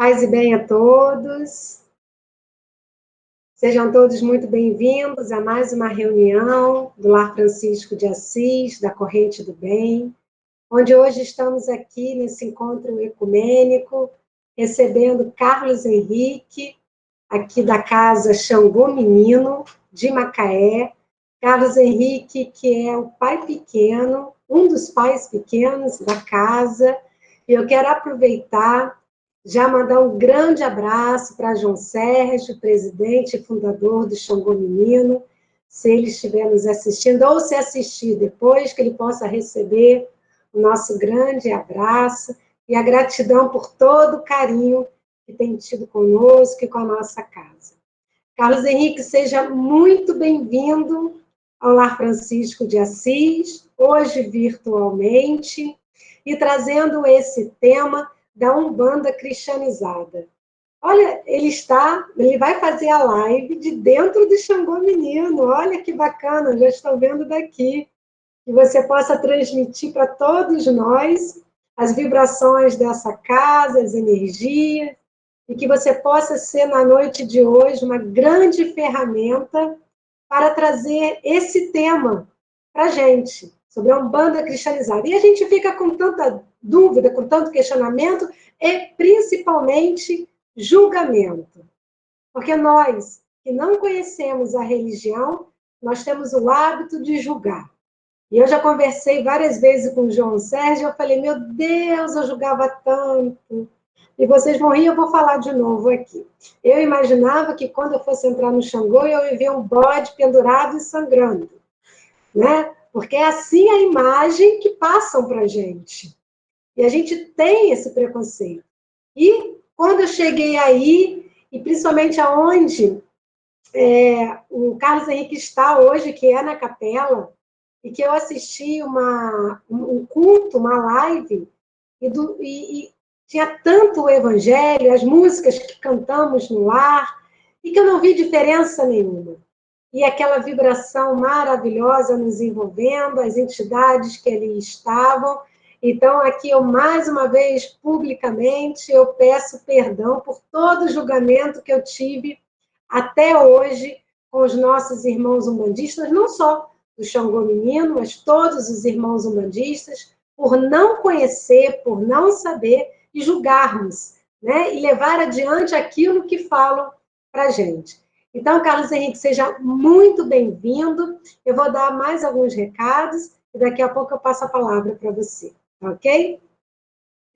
Paz e bem a todos. Sejam todos muito bem-vindos a mais uma reunião do Lar Francisco de Assis, da Corrente do Bem, onde hoje estamos aqui nesse encontro ecumênico, recebendo Carlos Henrique, aqui da Casa Xangô Menino, de Macaé. Carlos Henrique, que é o pai pequeno, um dos pais pequenos da casa, e eu quero aproveitar, já mandar um grande abraço para João Sérgio, presidente e fundador do Xangô Menino, se ele estiver nos assistindo, ou se assistir depois, que ele possa receber o nosso grande abraço e a gratidão por todo o carinho que tem tido conosco e com a nossa casa. Carlos Henrique, seja muito bem-vindo ao Lar Francisco de Assis, hoje virtualmente, e trazendo esse tema da Umbanda cristianizada. Olha, ele vai fazer a live de dentro do Xangô Menino, olha que bacana, já estou vendo daqui, que você possa transmitir para todos nós as vibrações dessa casa, as energias, e que você possa ser, na noite de hoje, uma grande ferramenta para trazer esse tema para a gente, sobre a Umbanda cristianizada. E a gente fica com tanta dúvida, com tanto questionamento, e principalmente julgamento. Porque nós, que não conhecemos a religião, nós temos o hábito de julgar. E eu já conversei várias vezes com o João Sérgio, eu falei, meu Deus, eu julgava tanto. E vocês vão rir, eu vou falar de novo aqui. Eu imaginava que quando eu fosse entrar no Xangô, eu ia ver um bode pendurado e sangrando, né? Porque é assim a imagem que passam para a gente. E a gente tem esse preconceito. E quando eu cheguei aí, e principalmente aonde o Carlos Henrique está hoje, que é na capela, e que eu assisti um culto, uma live, e tinha tanto o evangelho, as músicas que cantamos no lar, e que eu não vi diferença nenhuma. E aquela vibração maravilhosa nos envolvendo, as entidades que ali estavam. Então, aqui eu, mais uma vez, publicamente, eu peço perdão por todo o julgamento que eu tive até hoje com os nossos irmãos umbandistas, não só do Xangô Menino, mas todos os irmãos umbandistas, por não conhecer, por não saber e julgarmos, né? E levar adiante aquilo que falam para a gente. Então, Carlos Henrique, seja muito bem-vindo. Eu vou dar mais alguns recados e daqui a pouco eu passo a palavra para você, ok?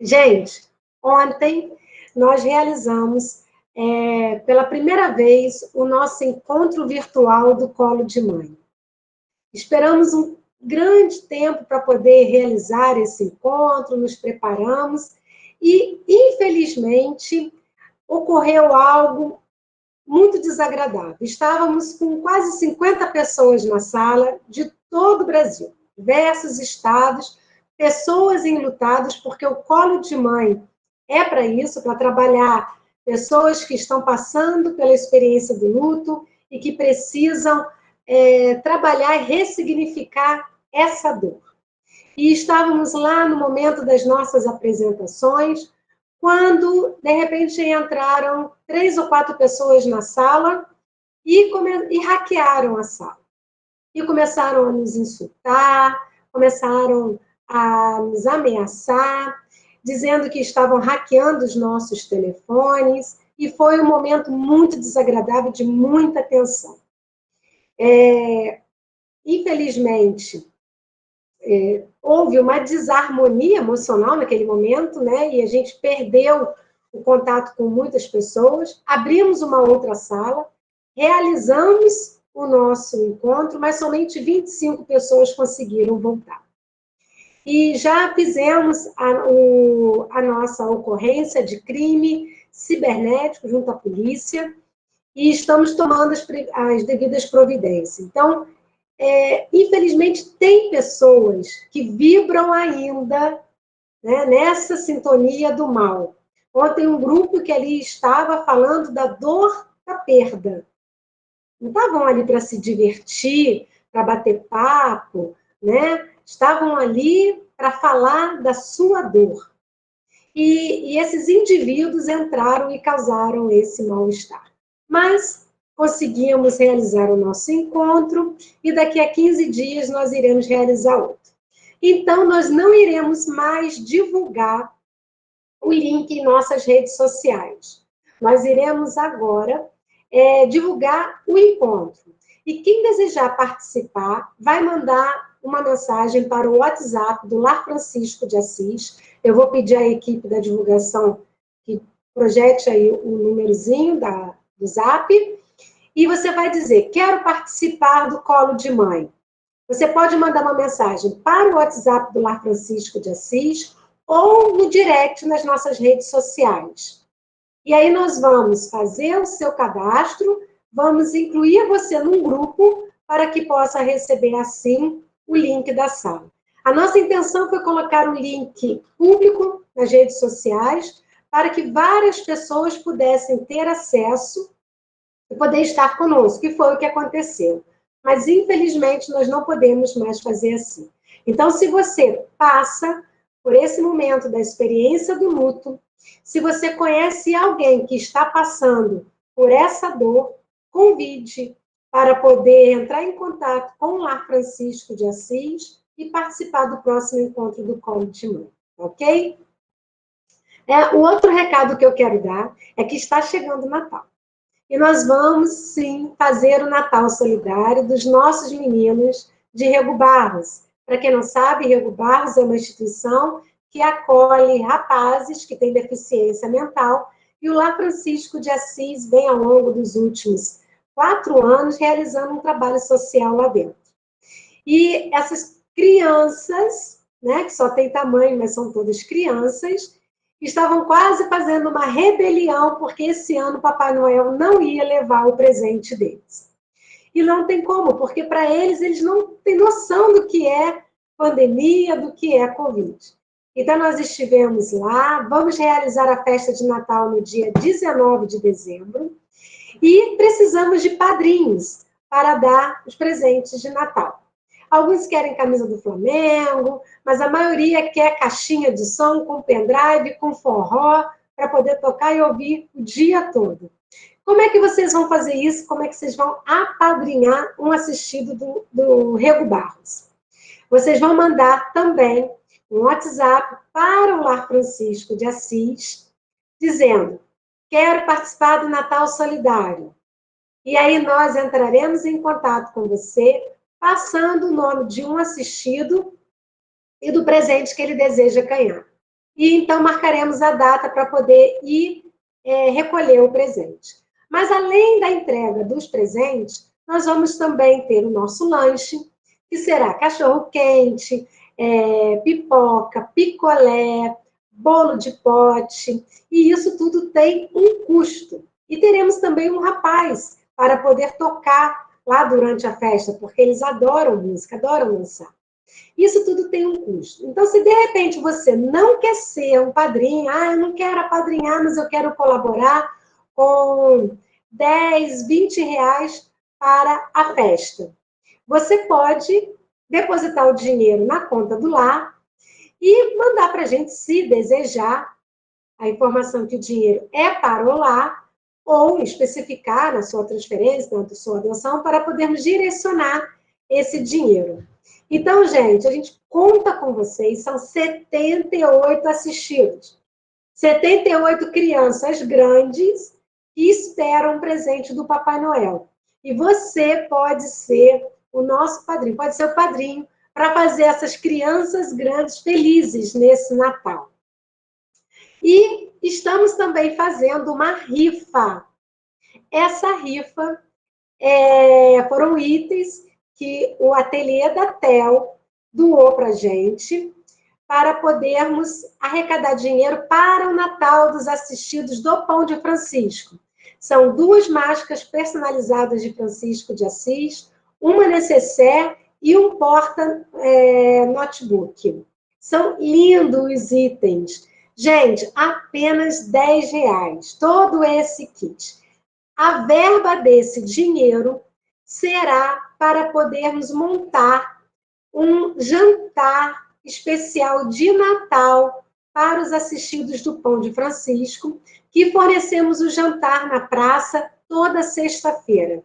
Gente, ontem nós realizamos pela primeira vez o nosso encontro virtual do Colo de Mãe. Esperamos um grande tempo para poder realizar esse encontro, nos preparamos e, infelizmente, ocorreu algo muito desagradável. Estávamos com quase 50 pessoas na sala, de todo o Brasil, diversos estados, pessoas enlutadas, porque o Colo de Mãe é para isso, para trabalhar pessoas que estão passando pela experiência do luto e que precisam trabalhar e ressignificar essa dor. E estávamos lá no momento das nossas apresentações, quando, de repente, entraram 3 ou 4 pessoas na sala e hackearam a sala. E começaram a nos insultar, começaram a nos ameaçar, dizendo que estavam hackeando os nossos telefones, e foi um momento muito desagradável, de muita tensão. Infelizmente, houve uma desarmonia emocional naquele momento, né? E a gente perdeu o contato com muitas pessoas, abrimos uma outra sala, realizamos o nosso encontro, mas somente 25 pessoas conseguiram voltar. E já fizemos a nossa ocorrência de crime cibernético junto à polícia e estamos tomando as devidas providências. Então, infelizmente, tem pessoas que vibram ainda, né, nessa sintonia do mal. Ontem, um grupo que ali estava falando da dor da perda. Não estavam ali para se divertir, para bater papo, né? Estavam ali para falar da sua dor. e esses indivíduos entraram e causaram esse mal-estar. Mas conseguimos realizar o nosso encontro e daqui a 15 dias nós iremos realizar outro. Então, nós não iremos mais divulgar o link em nossas redes sociais. Nós iremos agora divulgar o encontro. E quem desejar participar, vai mandar uma mensagem para o WhatsApp do Lar Francisco de Assis. Eu vou pedir à equipe da divulgação que projete aí o númerozinho do Zap. E você vai dizer, quero participar do Colo de Mãe. Você pode mandar uma mensagem para o WhatsApp do Lar Francisco de Assis ou no direct nas nossas redes sociais. E aí nós vamos fazer o seu cadastro, vamos incluir você num grupo para que possa receber, assim, o link da sala. A nossa intenção foi colocar um link público nas redes sociais para que várias pessoas pudessem ter acesso e poder estar conosco, que foi o que aconteceu. Mas, infelizmente, nós não podemos mais fazer assim. Então, se você passa por esse momento da experiência do luto, se você conhece alguém que está passando por essa dor, convide para poder entrar em contato com o Lar Francisco de Assis e participar do próximo encontro do Colo de Mãe, ok? O outro recado que eu quero dar é que está chegando o Natal. E nós vamos, sim, fazer o Natal Solidário dos nossos meninos de Rego Barros. Para quem não sabe, Rego Barros é uma instituição que acolhe rapazes que têm deficiência mental, e o Lar Francisco de Assis vem, ao longo dos últimos 4 anos, realizando um trabalho social lá dentro. E essas crianças, né, que só tem tamanho, mas são todas crianças, estavam quase fazendo uma rebelião, porque esse ano Papai Noel não ia levar o presente deles. E não tem como, porque para eles não têm noção do que é pandemia, do que é Covid. Então, nós estivemos lá, vamos realizar a festa de Natal no dia 19 de dezembro, e precisamos de padrinhos para dar os presentes de Natal. Alguns querem camisa do Flamengo, mas a maioria quer caixinha de som com pendrive, com forró, para poder tocar e ouvir o dia todo. Como é que vocês vão fazer isso? Como é que vocês vão apadrinhar um assistido do Rego Barros? Vocês vão mandar também um WhatsApp para o Lar Francisco de Assis, dizendo, quero participar do Natal Solidário. E aí nós entraremos em contato com você, passando o nome de um assistido e do presente que ele deseja ganhar. E então marcaremos a data para poder ir recolher o presente. Mas além da entrega dos presentes, nós vamos também ter o nosso lanche, que será cachorro-quente, pipoca, picolé, bolo de pote, e isso tudo tem um custo. E teremos também um rapaz para poder tocar lá durante a festa, porque eles adoram música, adoram dançar. Isso tudo tem um custo. Então, se de repente você não quer ser um padrinho, eu não quero apadrinhar, mas eu quero colaborar com 10, 20 reais para a festa. Você pode depositar o dinheiro na conta do lar e mandar para a gente, se desejar, a informação que o dinheiro é para o lar, ou especificar na sua transferência, na sua doação, para podermos direcionar esse dinheiro. Então, gente, a gente conta com vocês, são 78 assistidos, 78 crianças grandes que esperam um presente do Papai Noel. E você pode ser o nosso padrinho, pode ser o padrinho para fazer essas crianças grandes felizes nesse Natal. E estamos também fazendo uma rifa. Essa rifa foram itens que o ateliê da TEL doou para a gente, para podermos arrecadar dinheiro para o Natal dos assistidos do Pão de Francisco. São 2 máscaras personalizadas de Francisco de Assis, uma necessaire e um porta-notebook. São lindos os itens. Gente, apenas R$10, todo esse kit. A verba desse dinheiro será para podermos montar um jantar especial de Natal para os assistidos do Pão de Francisco, que fornecemos o jantar na praça toda sexta-feira.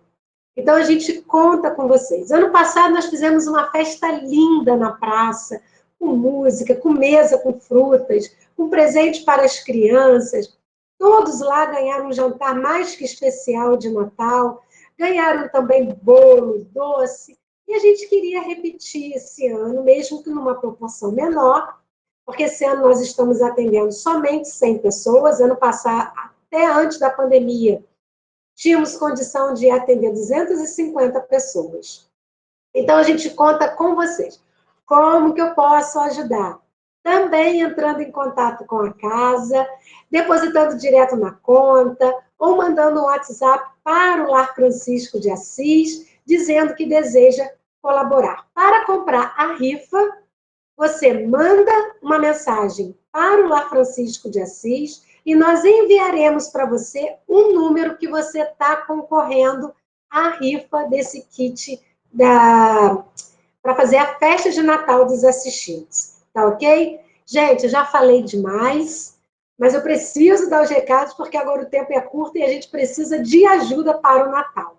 Então, a gente conta com vocês. Ano passado, nós fizemos uma festa linda na praça, com música, com mesa, com frutas, com presente para as crianças. Todos lá ganharam um jantar mais que especial de Natal, ganharam também bolo, doce, e a gente queria repetir esse ano, mesmo que numa proporção menor, porque esse ano nós estamos atendendo somente 100 pessoas, ano passado, até antes da pandemia, tínhamos condição de atender 250 pessoas. Então, a gente conta com vocês. Como que eu posso ajudar? Também entrando em contato com a casa, depositando direto na conta, ou mandando um WhatsApp para o Lar Francisco de Assis, dizendo que deseja colaborar. Para comprar a rifa, você manda uma mensagem para o Lar Francisco de Assis e nós enviaremos para você um número que você está concorrendo à rifa desse kit para fazer a festa de Natal dos assistidos. Tá ok? Gente, eu já falei demais, mas eu preciso dar os recados porque agora o tempo é curto e a gente precisa de ajuda para o Natal.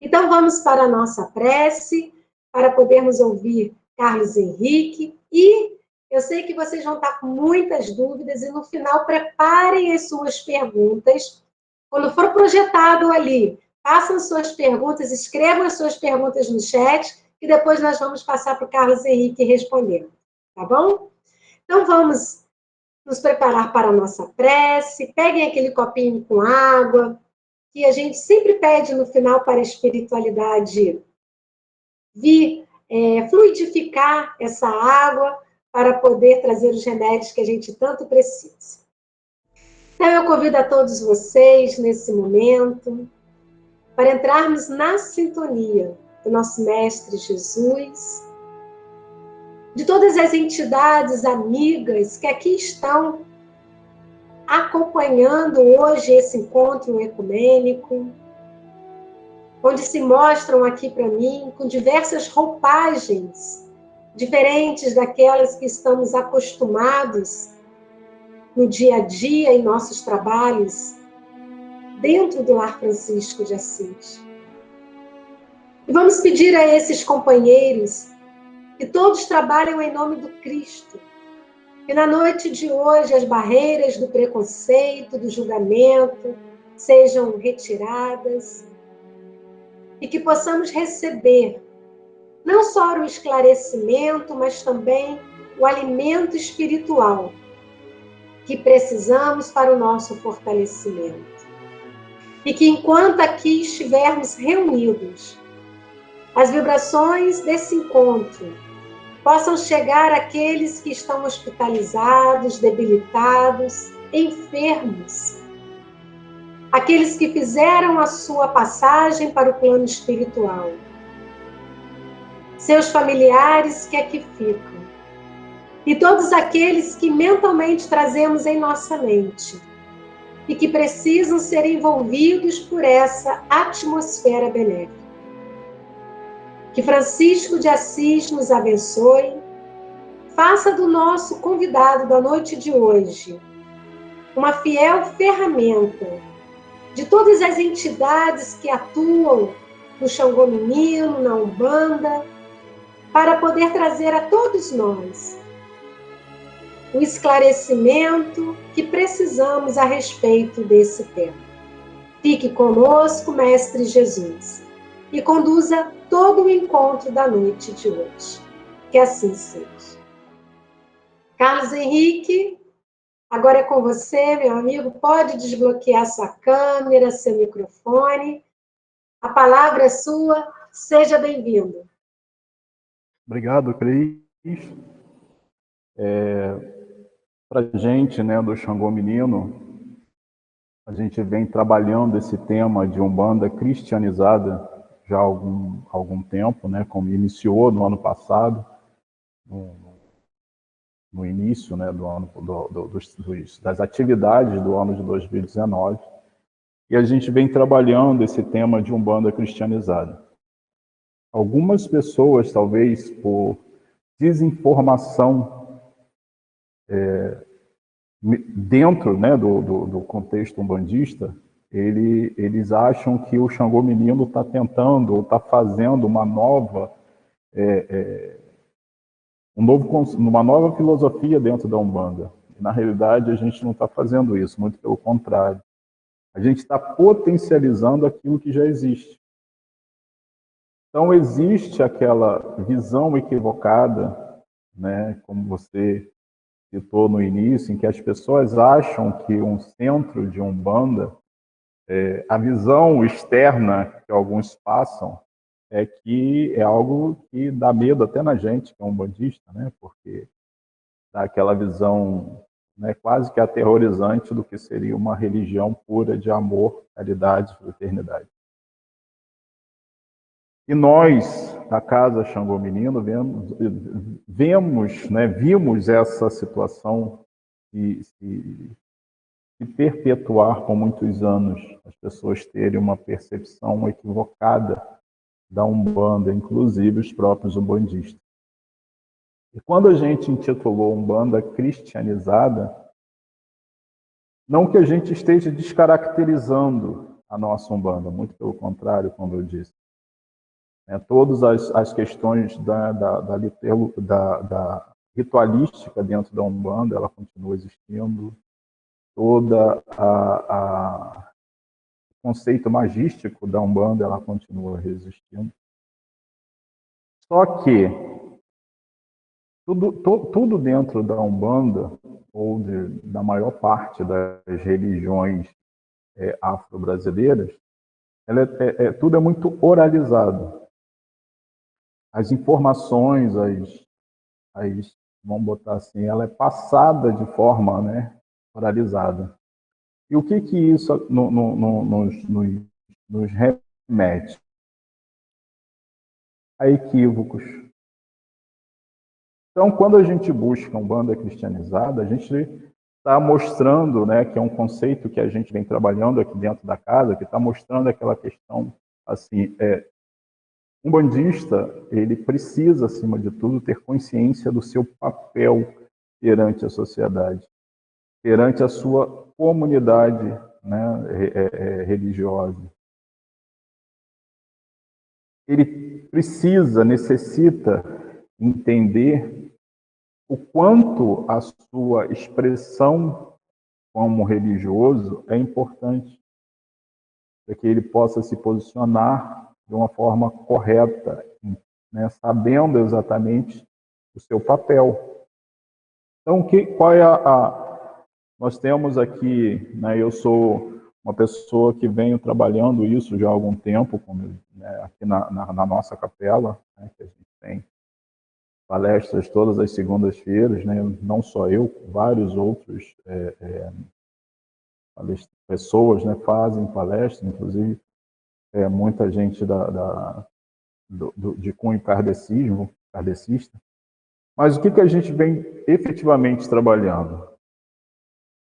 Então, vamos para a nossa prece, para podermos ouvir Carlos Henrique, e eu sei que vocês vão estar com muitas dúvidas, e no final preparem as suas perguntas. Quando for projetado ali, façam suas perguntas, escrevam as suas perguntas no chat, e depois nós vamos passar para o Carlos Henrique responder, tá bom? Então, vamos nos preparar para a nossa prece, peguem aquele copinho com água, que a gente sempre pede no final para a espiritualidade vir fluidificar essa água para poder trazer os remédios que a gente tanto precisa. Então, eu convido a todos vocês, nesse momento, para entrarmos na sintonia do nosso Mestre Jesus, de todas as entidades amigas que aqui estão acompanhando hoje esse encontro ecumênico, onde se mostram aqui para mim com diversas roupagens diferentes daquelas que estamos acostumados no dia a dia em nossos trabalhos dentro do Lar Francisco de Assis. E vamos pedir a esses companheiros que todos trabalham em nome do Cristo, que na noite de hoje as barreiras do preconceito, do julgamento sejam retiradas e que possamos receber não só o esclarecimento, mas também o alimento espiritual que precisamos para o nosso fortalecimento. E que enquanto aqui estivermos reunidos, as vibrações desse encontro possam chegar àqueles que estão hospitalizados, debilitados, enfermos, aqueles que fizeram a sua passagem para o plano espiritual, seus familiares que aqui ficam, e todos aqueles que mentalmente trazemos em nossa mente e que precisam ser envolvidos por essa atmosfera benéfica. Que Francisco de Assis nos abençoe, faça do nosso convidado da noite de hoje uma fiel ferramenta de todas as entidades que atuam no Xangô Menino, na Umbanda, para poder trazer a todos nós o esclarecimento que precisamos a respeito desse tema. Fique conosco, Mestre Jesus, e conduza todo o encontro da noite de hoje. Que assim seja. Carlos Henrique, agora é com você, meu amigo. Pode desbloquear sua câmera, seu microfone. A palavra é sua. Seja bem-vindo. Obrigado, Cris. Para a gente, né, do Xangô Menino, a gente vem trabalhando esse tema de Umbanda cristianizada já há algum tempo, né, como iniciou no ano passado, no início, né, do ano, das atividades do ano de 2019, e a gente vem trabalhando esse tema de Umbanda cristianizada. Algumas pessoas, talvez por desinformação, dentro, né, do contexto umbandista, eles acham que o Xangô Menino está tentando, ou está fazendo uma nova uma nova filosofia dentro da Umbanda. E, na realidade, a gente não está fazendo isso, muito pelo contrário. A gente está potencializando aquilo que já existe. Então, existe aquela visão equivocada, né, como você citou no início, em que as pessoas acham que um centro de Umbanda, a visão externa que alguns passam, é que é algo que dá medo até na gente, que é um umbandista, né, porque dá aquela visão, né, quase que aterrorizante do que seria uma religião pura de amor, caridade, fraternidade. E nós, da Casa Xangô Menino, vimos essa situação se perpetuar por muitos anos, as pessoas terem uma percepção equivocada da Umbanda, inclusive os próprios umbandistas. E quando a gente intitulou Umbanda cristianizada, não que a gente esteja descaracterizando a nossa Umbanda, muito pelo contrário, como eu disse. Todas as questões da ritualística dentro da Umbanda, ela continua existindo. Toda o conceito magístico da Umbanda, ela continua resistindo. Só que tudo dentro da Umbanda, ou da maior parte das religiões afro-brasileiras, tudo é muito oralizado. As informações, vamos botar assim, ela é passada de forma, né, oralizada. E o que isso nos remete? A equívocos. Então, quando a gente busca Umbanda cristianizada, a gente está mostrando, né, que é um conceito que a gente vem trabalhando aqui dentro da casa, que está mostrando aquela questão, assim, umbandista, ele precisa, acima de tudo, ter consciência do seu papel perante a sociedade, perante a sua comunidade, né, religiosa. Ele necessita entender o quanto a sua expressão como religioso é importante para que ele possa se posicionar de uma forma correta, né, sabendo exatamente o seu papel. Então, qual é nós temos aqui, né, eu sou uma pessoa que venho trabalhando isso já há algum tempo, né, aqui na nossa capela, né, que a gente tem palestras todas as segundas-feiras, né, não só eu, vários outros pessoas, né, fazem palestras, inclusive muita gente de cunho kardecista. Mas o que a gente vem efetivamente trabalhando?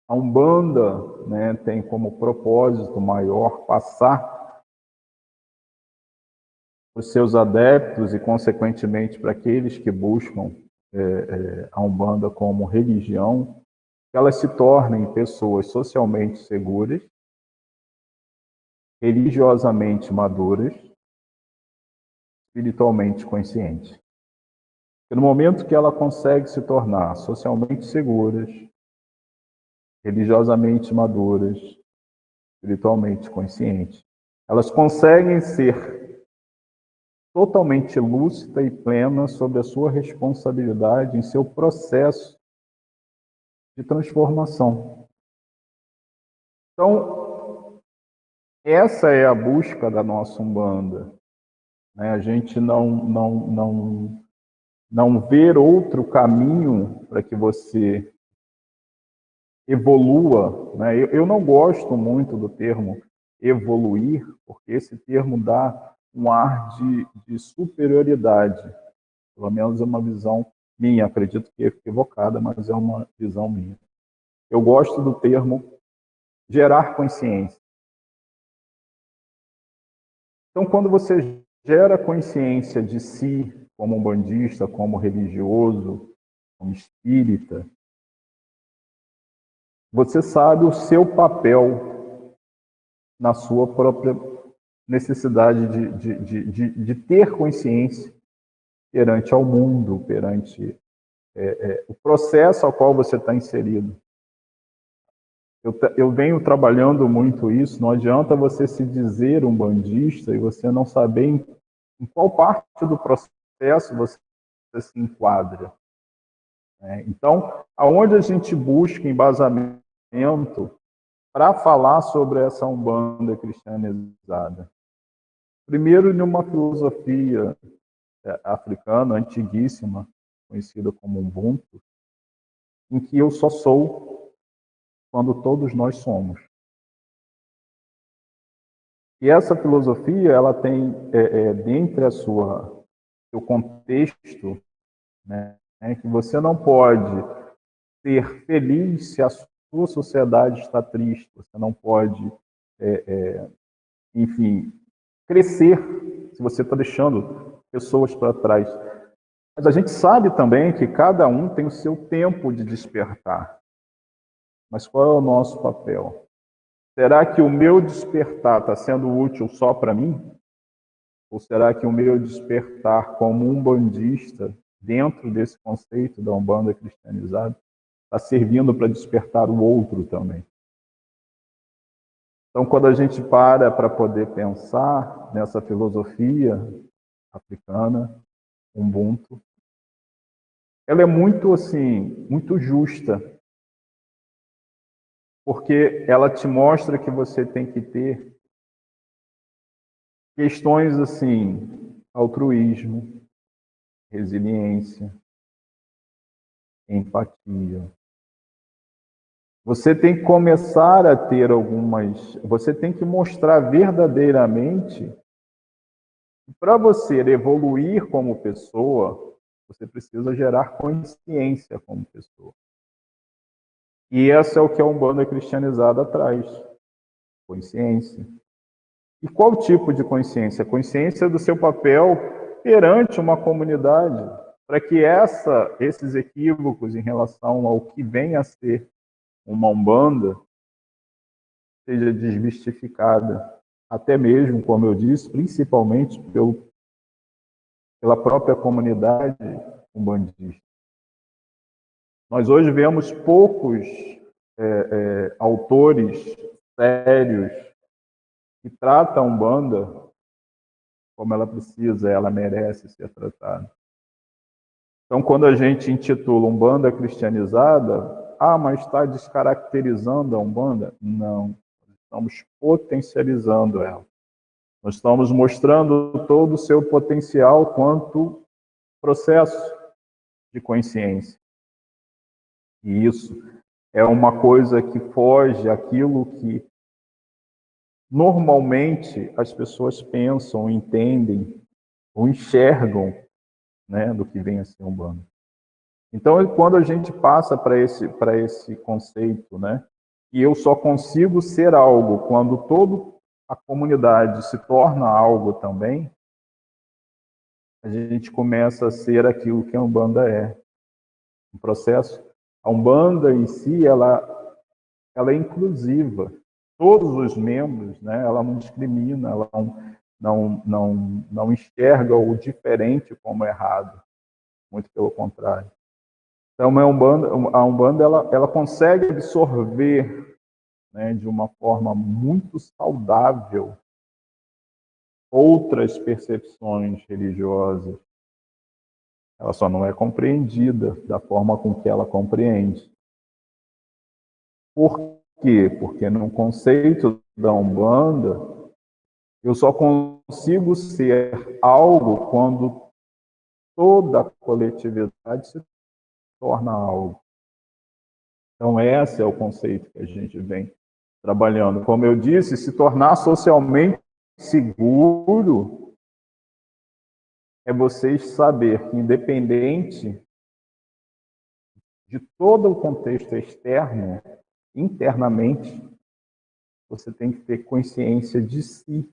A Umbanda, né, tem como propósito maior passar os seus adeptos e, consequentemente, para aqueles que buscam a Umbanda como religião, que elas se tornem pessoas socialmente seguras, religiosamente maduras, espiritualmente conscientes. E no momento que ela consegue se tornar socialmente seguras, religiosamente maduras, espiritualmente conscientes, elas conseguem ser totalmente lúcida e plena sobre a sua responsabilidade em seu processo de transformação. Então, essa é a busca da nossa Umbanda. A gente não ver outro caminho para que você evolua. Eu não gosto muito do termo evoluir, porque esse termo dá um ar de superioridade. Pelo menos é uma visão minha, acredito que é equivocada, mas é uma visão minha. Eu gosto do termo gerar consciência. Então, quando você gera consciência de si como umbandista, como religioso, como espírita, você sabe o seu papel na sua própria necessidade de ter consciência perante ao mundo, perante o processo ao qual você está inserido. Eu venho trabalhando muito isso. Não adianta você se dizer um bandista e você não saber em qual parte do processo você se enquadra. Então, aonde a gente busca embasamento para falar sobre essa Umbanda cristianizada? Primeiro, numa filosofia africana antiguíssima, conhecida como Ubuntu, em que eu só sou quando todos nós somos. E essa filosofia, ela tem, dentre seu contexto, né, que você não pode ser feliz se a sua sociedade está triste, você não pode, enfim, crescer se você está deixando pessoas para trás. Mas a gente sabe também que cada um tem o seu tempo de despertar. Mas qual é o nosso papel? Será que o meu despertar está sendo útil só para mim? Ou será que o meu despertar como umbandista, dentro desse conceito da Umbanda cristianizada, está servindo para despertar o outro também? Então, quando a gente para poder pensar nessa filosofia africana, Ubuntu, ela é muito, assim, muito justa, porque ela te mostra que você tem que ter questões assim, altruísmo, resiliência, empatia. Você tem que começar a ter você tem que mostrar verdadeiramente que para você evoluir como pessoa, você precisa gerar consciência como pessoa. E essa é o que a Umbanda cristianizada traz, consciência. E qual tipo de consciência? A consciência do seu papel perante uma comunidade, para que esses equívocos em relação ao que vem a ser uma Umbanda seja desmistificada, até mesmo, como eu disse, principalmente pela própria comunidade umbandista. Nós hoje vemos poucos autores sérios que tratam a Umbanda como ela precisa, ela merece ser tratada. Então, quando a gente intitula Umbanda cristianizada, mas está descaracterizando a Umbanda? Não, estamos potencializando ela. Nós estamos mostrando todo o seu potencial quanto processo de consciência. E isso é uma coisa que foge àquilo que normalmente as pessoas pensam, entendem ou enxergam, né, do que vem a ser Umbanda. Então, quando a gente passa para esse conceito, né, que eu só consigo ser algo quando toda a comunidade se torna algo também, a gente começa a ser aquilo que a Umbanda é. Um processo. A Umbanda em si, ela é inclusiva. Todos os membros, né, ela não discrimina, ela não enxerga o diferente como errado. Muito pelo contrário. Então, a Umbanda ela consegue absorver, né, de uma forma muito saudável outras percepções religiosas. Ela só não é compreendida da forma com que ela compreende. Por quê? Porque no conceito da Umbanda, eu só consigo ser algo quando toda a coletividade se torna algo. Então, esse é o conceito que a gente vem trabalhando. Como eu disse, se tornar socialmente seguro é vocês saber que, independente de todo o contexto externo, internamente, você tem que ter consciência de si.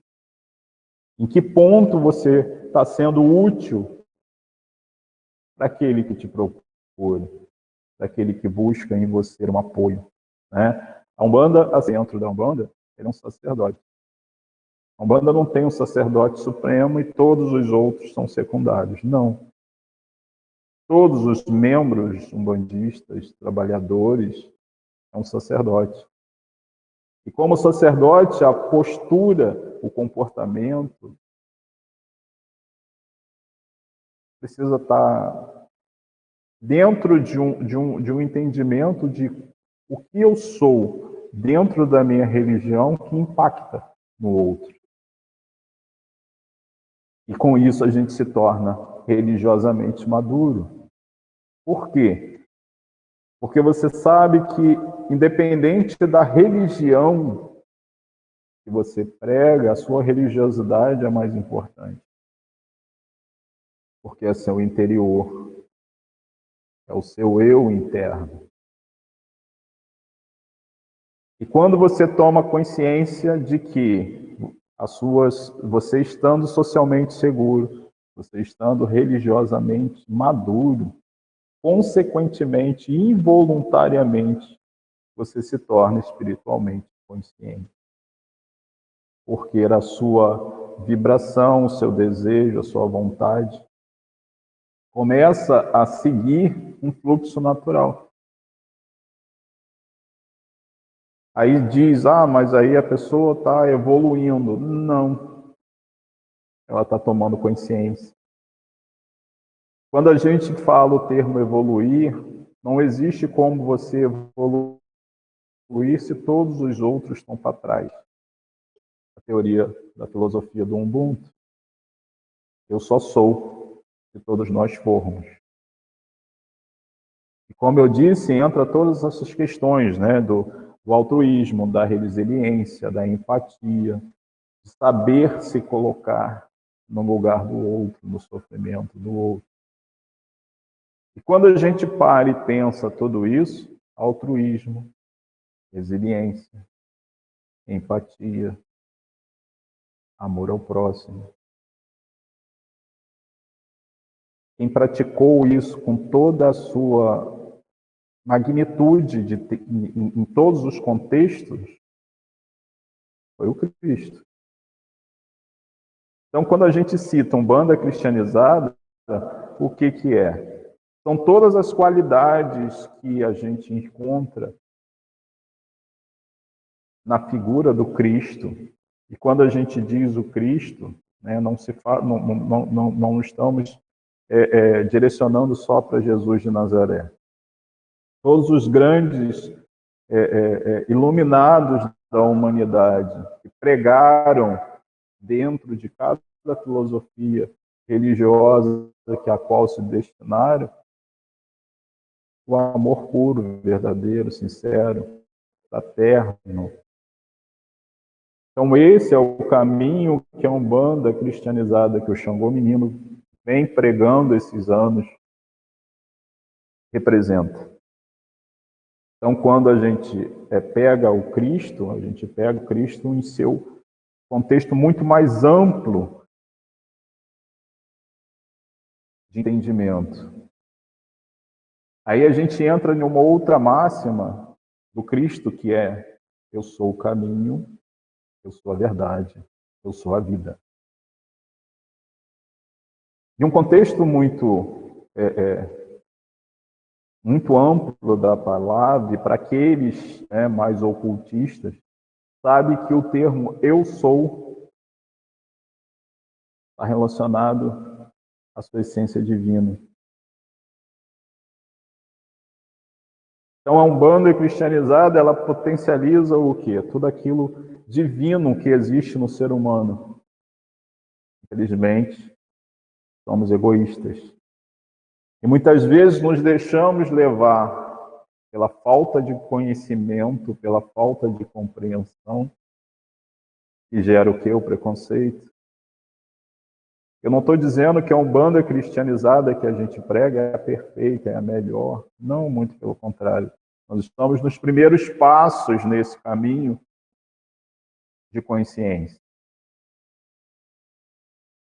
Em que ponto você está sendo útil para aquele que te procura, para aquele que busca em você um apoio, né? A Umbanda, dentro da Umbanda, ele é um sacerdote. A Umbanda não tem um sacerdote supremo e todos os outros são secundários. Não. Todos os membros umbandistas, trabalhadores, é um sacerdote. E como sacerdote, a postura, o comportamento precisa estar dentro de um entendimento de o que eu sou dentro da minha religião que impacta no outro. E com isso a gente se torna religiosamente maduro. Por quê? Porque você sabe que, independente da religião que você prega, a sua religiosidade é mais importante. Porque é seu interior, é o seu eu interno. E quando você toma consciência de que você estando socialmente seguro, você estando religiosamente maduro, consequentemente, involuntariamente, você se torna espiritualmente consciente. Porque a sua vibração, o seu desejo, a sua vontade começa a seguir um fluxo natural. Aí diz, mas aí a pessoa está evoluindo. Não. Ela está tomando consciência. Quando a gente fala o termo evoluir, não existe como você evoluir se todos os outros estão para trás. A teoria da filosofia do Ubuntu. Eu só sou, se todos nós formos. E como eu disse, entra todas essas questões, né, do altruísmo, da resiliência, da empatia, de saber se colocar no lugar do outro, no sofrimento do outro. E quando a gente para e pensa tudo isso, altruísmo, resiliência, empatia, amor ao próximo. Quem praticou isso com toda a sua magnitude em todos os contextos foi o Cristo. Então, quando a gente cita Umbanda cristianizada, o que é? São todas as qualidades que a gente encontra na figura do Cristo. E quando a gente diz o Cristo, né, não estamos direcionando só para Jesus de Nazaré. Todos os grandes iluminados da humanidade que pregaram dentro de cada filosofia religiosa a qual se destinaram, o amor puro, verdadeiro, sincero, fraterno. Então esse é o caminho que a Umbanda cristianizada, que o Xangô Menino vem pregando esses anos, representa. Então quando a gente pega o Cristo, a gente pega o Cristo em seu contexto muito mais amplo de entendimento. Aí a gente entra em uma outra máxima do Cristo, que é: eu sou o caminho, eu sou a verdade, eu sou a vida. De um contexto muito amplo da palavra, e para aqueles mais ocultistas, sabe que o termo eu sou está relacionado à sua essência divina. Então, a Umbanda cristianizada, ela potencializa o quê? Tudo aquilo divino que existe no ser humano. Infelizmente, somos egoístas. E muitas vezes nos deixamos levar pela falta de conhecimento, pela falta de compreensão, que gera o quê? O preconceito. Eu não estou dizendo que a Umbanda cristianizada que a gente prega é a perfeita, é a melhor. Não, muito pelo contrário. Nós estamos nos primeiros passos nesse caminho de consciência.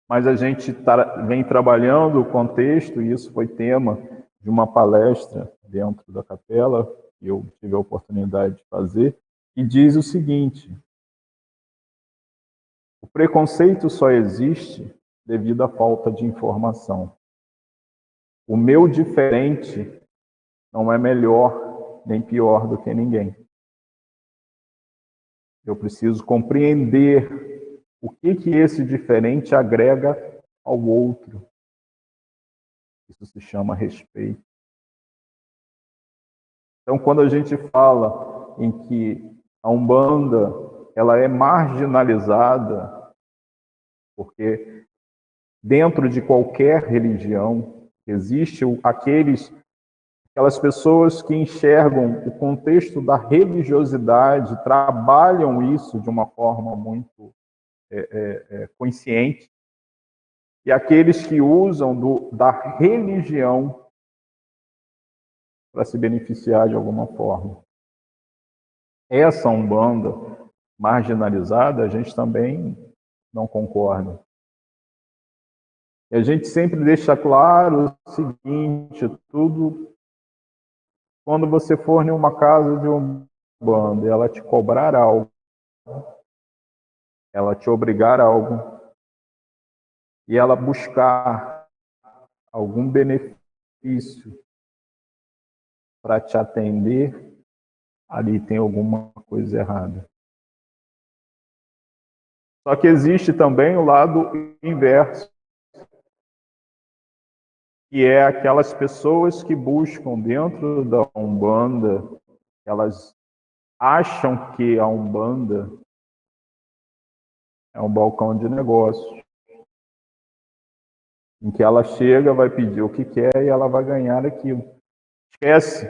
Mas a gente vem trabalhando o contexto, e isso foi tema de uma palestra dentro da capela, que eu tive a oportunidade de fazer, e diz o seguinte: o preconceito só existe devido à falta de informação. O meu diferente não é melhor nem pior do que ninguém. Eu preciso compreender o que esse diferente agrega ao outro. Isso se chama respeito. Então, quando a gente fala em que a Umbanda ela é marginalizada, porque dentro de qualquer religião existe aquelas pessoas que enxergam o contexto da religiosidade, trabalham isso de uma forma muito consciente, e aqueles que usam da religião para se beneficiar de alguma forma. Essa Umbanda marginalizada, a gente também não concorda. E a gente sempre deixa claro o seguinte: quando você for em uma casa de Umbanda, ela te cobrar algo, ela te obrigar a algo, e ela buscar algum benefício para te atender, ali tem alguma coisa errada. Só que existe também o lado inverso, que é aquelas pessoas que buscam dentro da Umbanda, elas acham que a Umbanda é um balcão de negócios, em que ela chega, vai pedir o que quer e ela vai ganhar aquilo. Esquece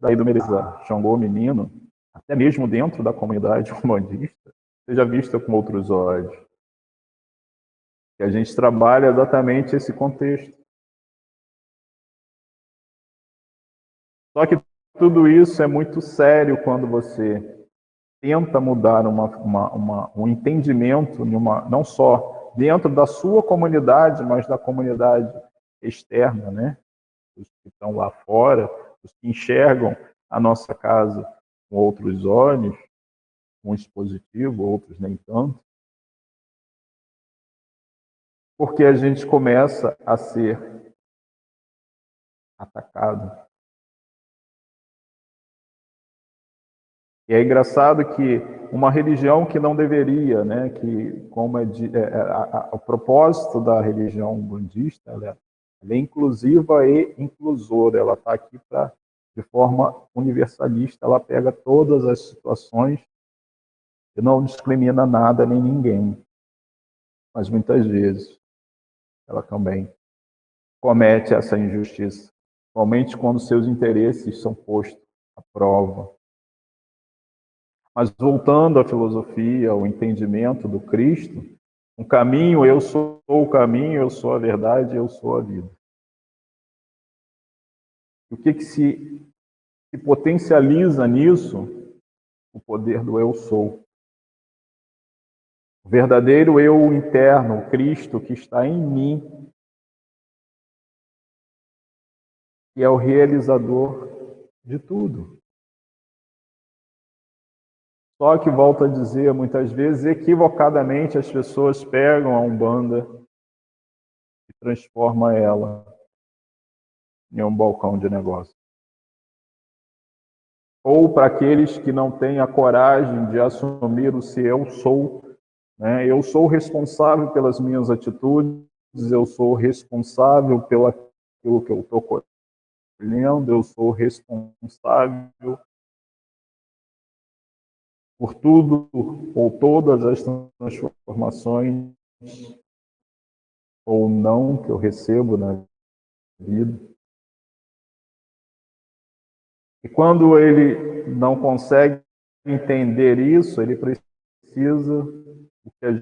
daí do Merizá, Xangô Menino, até mesmo dentro da comunidade umbandista, seja vista com outros olhos. E a gente trabalha exatamente esse contexto. Só que tudo isso é muito sério quando você tenta mudar um entendimento, não só dentro da sua comunidade, mas da comunidade externa, né? Os que estão lá fora, os que enxergam a nossa casa com outros olhos, uns positivos, outros nem tanto. Porque a gente começa a ser atacado. E é engraçado que uma religião que não deveria, né, que como o propósito da religião umbandista, ela é inclusiva e inclusora, ela está aqui de forma universalista, ela pega todas as situações e não discrimina nada nem ninguém. Mas muitas vezes ela também comete essa injustiça, somente quando seus interesses são postos à prova. Mas voltando à filosofia, ao entendimento do Cristo, um caminho, eu sou o caminho, eu sou a verdade, eu sou a vida. O que se potencializa nisso? O poder do eu sou. O verdadeiro eu interno, o Cristo que está em mim, que é o realizador de tudo. Só que, volto a dizer, muitas vezes, equivocadamente, as pessoas pegam a Umbanda e transformam ela em um balcão de negócio. Ou para aqueles que não têm a coragem de assumir o se eu sou, né? Eu sou responsável pelas minhas atitudes, eu sou responsável pelo aquilo que eu estou colhendo, eu sou responsável por tudo ou todas as transformações ou não que eu recebo na vida. E quando ele não consegue entender isso, ele precisa do que a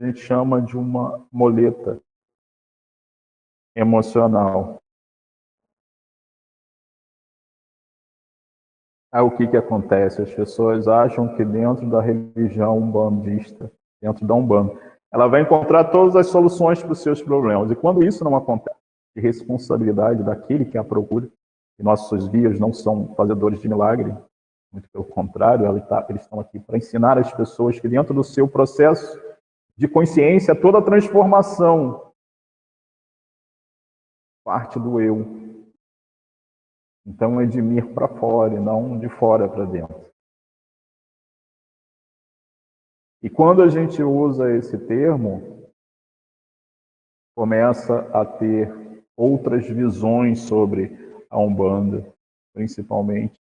gente chama de uma moleta emocional. Aí o que acontece? As pessoas acham que dentro da religião umbandista, dentro da Umbanda, ela vai encontrar todas as soluções para os seus problemas. E quando isso não acontece, de responsabilidade daquele que a procura, E nossos guias não são fazedores de milagre, muito pelo contrário, eles estão aqui para ensinar as pessoas que dentro do seu processo de consciência, toda a transformação parte do eu. Então é de mim para fora e não de fora para dentro. E quando a gente usa esse termo, começa a ter outras visões sobre a Umbanda, principalmente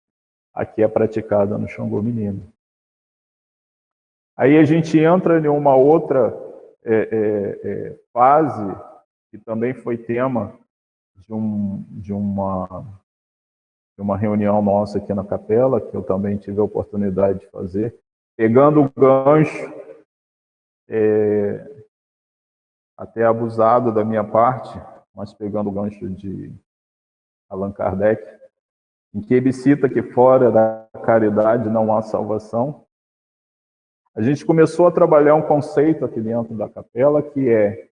a que é praticada no Xangô Menino. Aí a gente entra em uma outra fase, que também foi tema de uma reunião nossa aqui na capela, que eu também tive a oportunidade de fazer, pegando o gancho, até abusado da minha parte, mas pegando o gancho de Allan Kardec, em que ele cita que fora da caridade não há salvação. A gente começou a trabalhar um conceito aqui dentro da capela, que é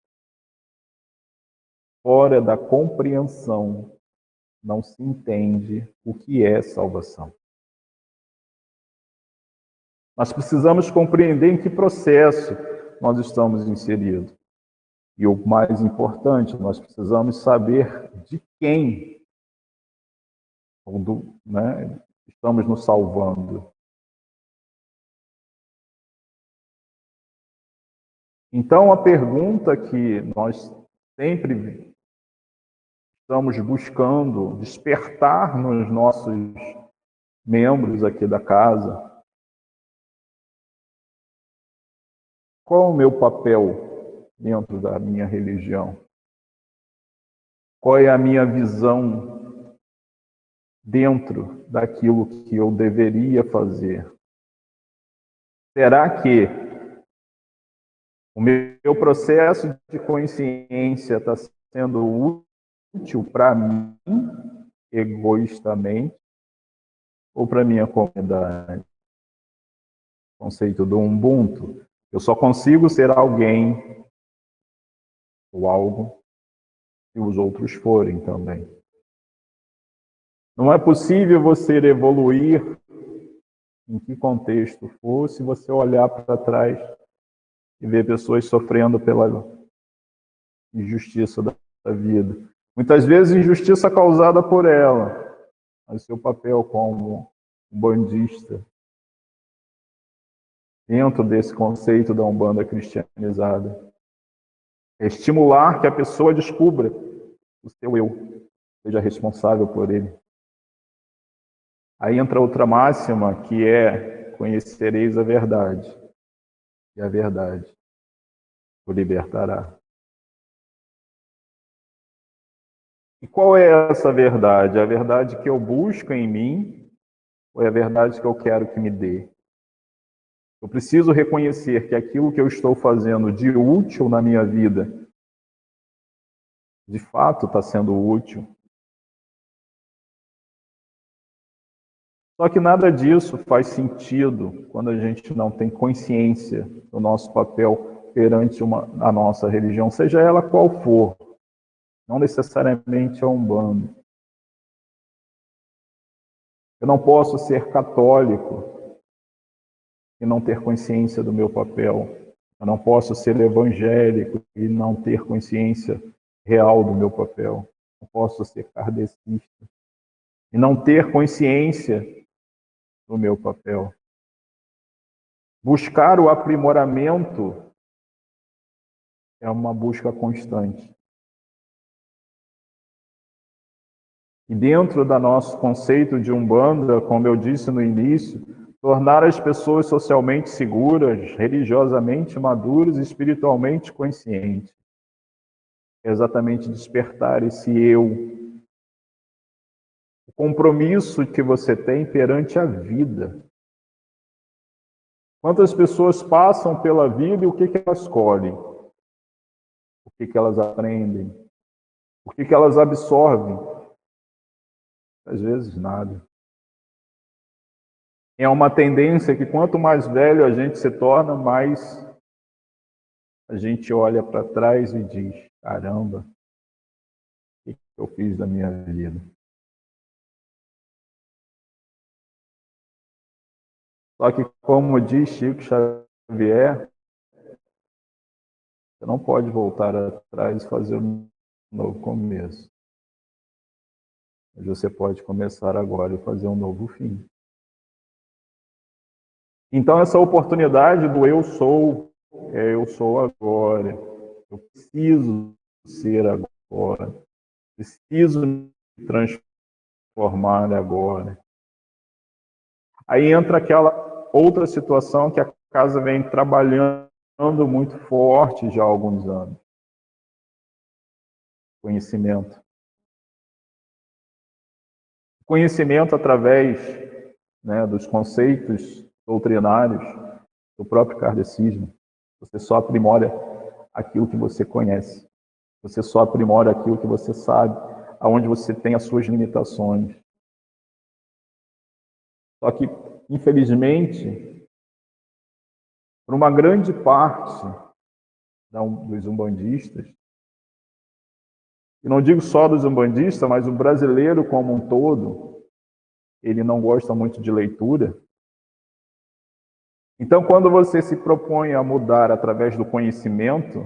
fora da compreensão não se entende o que é salvação. Nós precisamos compreender em que processo nós estamos inseridos. E o mais importante, nós precisamos saber de quem estamos nos salvando. Então, a pergunta que nós sempre estamos buscando despertar nos nossos membros aqui da casa: qual é o meu papel dentro da minha religião? Qual é a minha visão dentro daquilo que eu deveria fazer? Será que o meu processo de consciência está sendo útil para mim, egoístamente, ou para a minha comunidade? O conceito do Ubuntu. Eu só consigo ser alguém ou algo se os outros forem também. Não é possível você evoluir, em que contexto for, se você olhar para trás e ver pessoas sofrendo pela injustiça da vida. Muitas vezes injustiça causada por ela, mas seu papel como umbandista, dentro desse conceito da Umbanda cristianizada, é estimular que a pessoa descubra o seu eu, seja responsável por ele. Aí entra outra máxima, que é: conhecereis a verdade, e a verdade o libertará. E qual é essa verdade? A verdade que eu busco em mim, ou é a verdade que eu quero que me dê? Eu preciso reconhecer que aquilo que eu estou fazendo de útil na minha vida, de fato está sendo útil. Só que nada disso faz sentido quando a gente não tem consciência do nosso papel perante a nossa religião, seja ela qual for, não necessariamente a Umbanda. Eu não posso ser católico e não ter consciência do meu papel. Eu não posso ser evangélico e não ter consciência real do meu papel. Eu posso ser kardecista e não ter consciência do meu papel. Buscar o aprimoramento é uma busca constante. E dentro do nosso conceito de Umbanda, como eu disse no início, tornar as pessoas socialmente seguras, religiosamente maduras e espiritualmente conscientes. É exatamente despertar esse eu. O compromisso que você tem perante a vida. Quantas pessoas passam pela vida e o que elas escolhem? O que elas aprendem? O que elas absorvem? Às vezes nada. É uma tendência que quanto mais velho a gente se torna, mais a gente olha para trás e diz: caramba, o que eu fiz da minha vida? Só que, como diz Chico Xavier, você não pode voltar atrás e fazer um novo começo. Mas você pode começar agora e fazer um novo fim. Então, essa oportunidade do eu sou agora. Eu preciso ser agora. Preciso me transformar agora. Aí entra aquela outra situação que a casa vem trabalhando muito forte já há alguns anos. Conhecimento. Conhecimento através, né, dos conceitos doutrinários do próprio kardecismo. Você só aprimora aquilo que você conhece. Você só aprimora aquilo que você sabe, aonde você tem as suas limitações. Só que, infelizmente, por uma grande parte dos umbandistas, e não digo só dos umbandistas, mas o brasileiro como um todo, ele não gosta muito de leitura. Então, quando você se propõe a mudar através do conhecimento,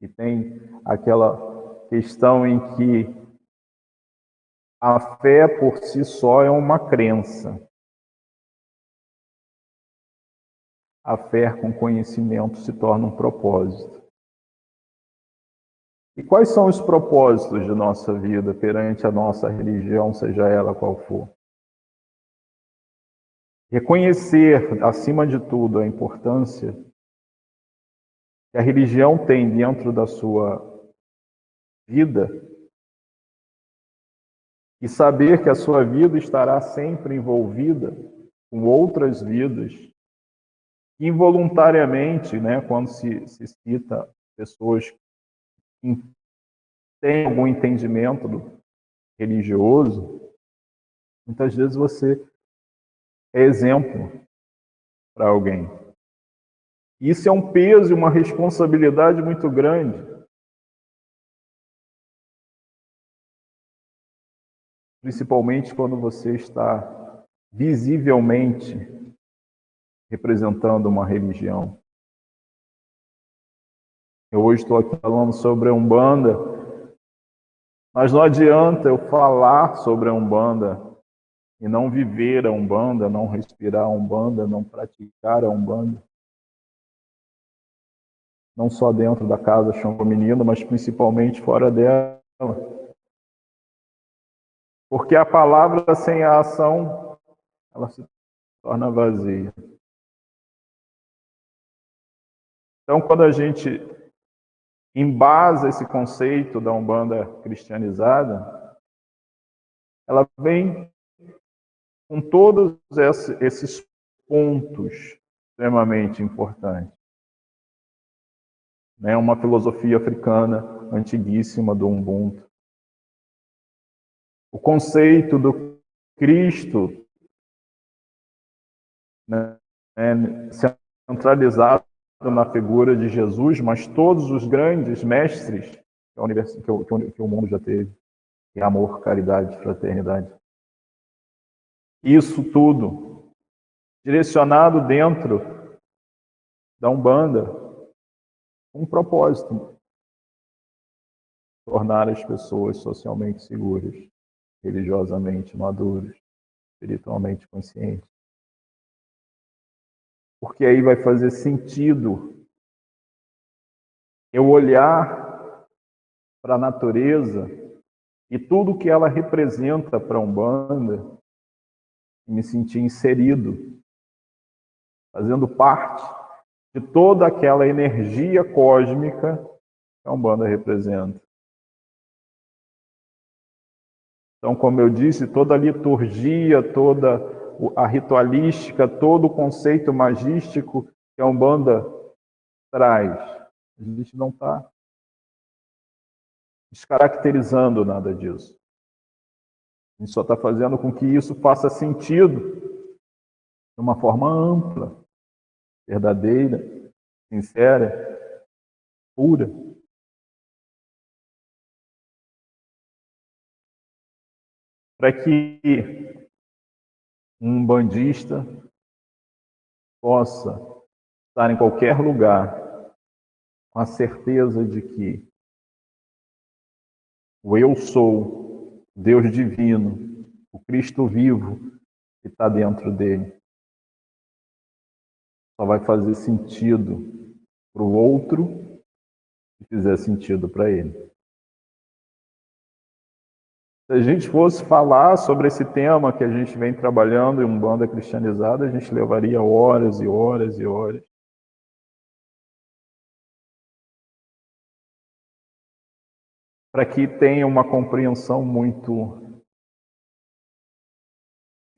e tem aquela questão em que a fé por si só é uma crença. A fé com conhecimento se torna um propósito. E quais são os propósitos de nossa vida perante a nossa religião, seja ela qual for? Reconhecer, acima de tudo, a importância que a religião tem dentro da sua vida e saber que a sua vida estará sempre envolvida com outras vidas. Involuntariamente, né, quando se cita pessoas que têm algum entendimento religioso, muitas vezes você é exemplo para alguém. Isso é um peso e uma responsabilidade muito grande. Principalmente quando você está visivelmente representando uma religião. Eu hoje estou aqui falando sobre a Umbanda, mas não adianta eu falar sobre a Umbanda e não viver a Umbanda, não respirar a Umbanda, não praticar a Umbanda. Não só dentro da casa Xangô Menino, mas principalmente fora dela. Porque a palavra sem a ação, ela se torna vazia. Então, quando a gente embasa esse conceito da Umbanda cristianizada, ela vem com todos esses pontos extremamente importantes. Né? Uma filosofia africana antiguíssima do Ubuntu. O conceito do Cristo, né, centralizado na figura de Jesus, mas todos os grandes mestres que o mundo já teve, que é amor, caridade, fraternidade. Isso tudo direcionado dentro da Umbanda, um propósito: tornar as pessoas socialmente seguras, religiosamente maduras, espiritualmente conscientes. Porque aí vai fazer sentido eu olhar para a natureza e tudo que ela representa para a Umbanda e me sentir inserido, fazendo parte de toda aquela energia cósmica que a Umbanda representa. Então, como eu disse, toda a liturgia, toda a ritualística, todo o conceito magístico que a Umbanda traz, a gente não está descaracterizando nada disso. A gente só está fazendo com que isso faça sentido de uma forma ampla, verdadeira, sincera, pura. Para que um umbandista possa estar em qualquer lugar com a certeza de que o Eu Sou, Deus divino, o Cristo vivo que está dentro dele, só vai fazer sentido para o outro se fizer sentido para ele. Se a gente fosse falar sobre esse tema que a gente vem trabalhando em Umbanda cristianizada, a gente levaria horas e horas e horas. Para que tenha uma compreensão muito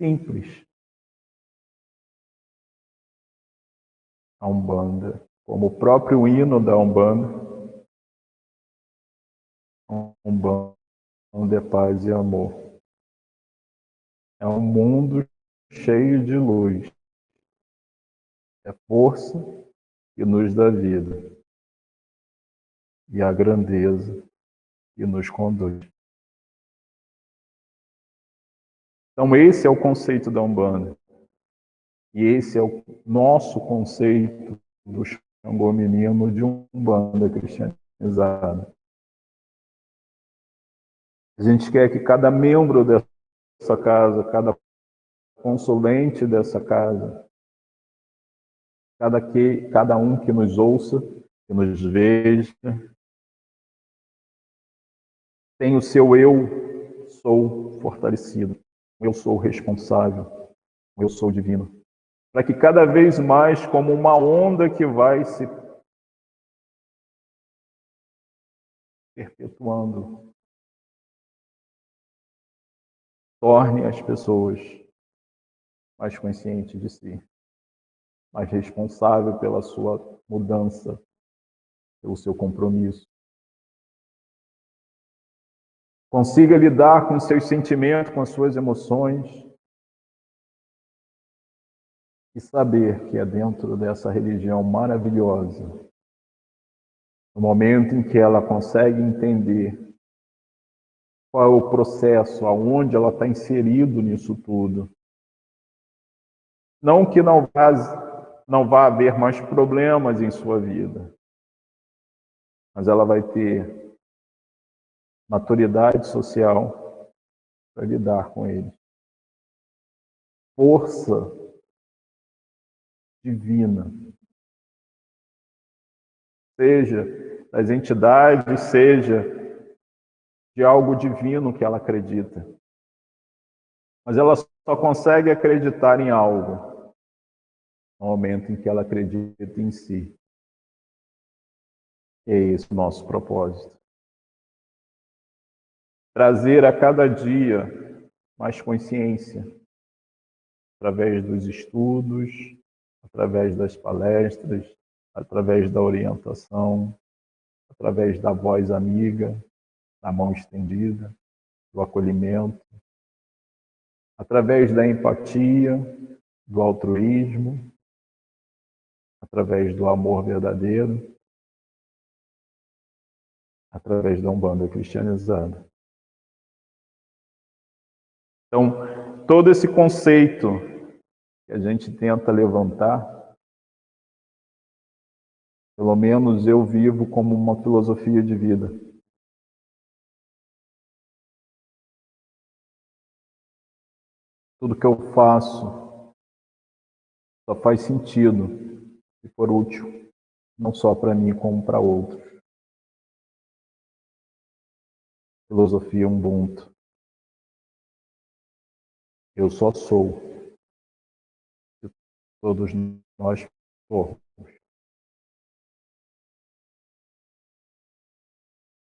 simples. A Umbanda, como o próprio hino da Umbanda, Umbanda é paz e amor. É um mundo cheio de luz. É força que nos dá vida. E a grandeza que nos conduz. Então esse é o conceito da Umbanda. E esse é o nosso conceito do Xangô Menino de Umbanda cristianizada. A gente quer que cada membro dessa casa, cada consulente dessa casa, cada um que nos ouça, que nos veja, tem o seu eu sou fortalecido, o eu sou responsável, o eu sou divino. Para que cada vez mais, como uma onda que vai se perpetuando, torne as pessoas mais conscientes de si, mais responsável pela sua mudança, pelo seu compromisso. Consiga lidar com seus sentimentos, com as suas emoções e saber que é dentro dessa religião maravilhosa, no momento em que ela consegue entender qual é o processo, aonde ela está inserido nisso tudo. Não que não vá haver mais problemas em sua vida, mas ela vai ter maturidade social para lidar com eles. Força divina, seja das entidades, seja de algo divino que ela acredita. Mas ela só consegue acreditar em algo no momento em que ela acredita em si. E é esse o nosso propósito. Trazer a cada dia mais consciência, através dos estudos, através das palestras, através da orientação, através da voz amiga, da mão estendida, do acolhimento, através da empatia, do altruísmo, através do amor verdadeiro, através da Umbanda cristianizada. Então, todo esse conceito que a gente tenta levantar, pelo menos eu vivo como uma filosofia de vida. Tudo que eu faço só faz sentido se for útil, não só para mim, como para outros. Filosofia Ubuntu. Eu só sou. Todos nós somos.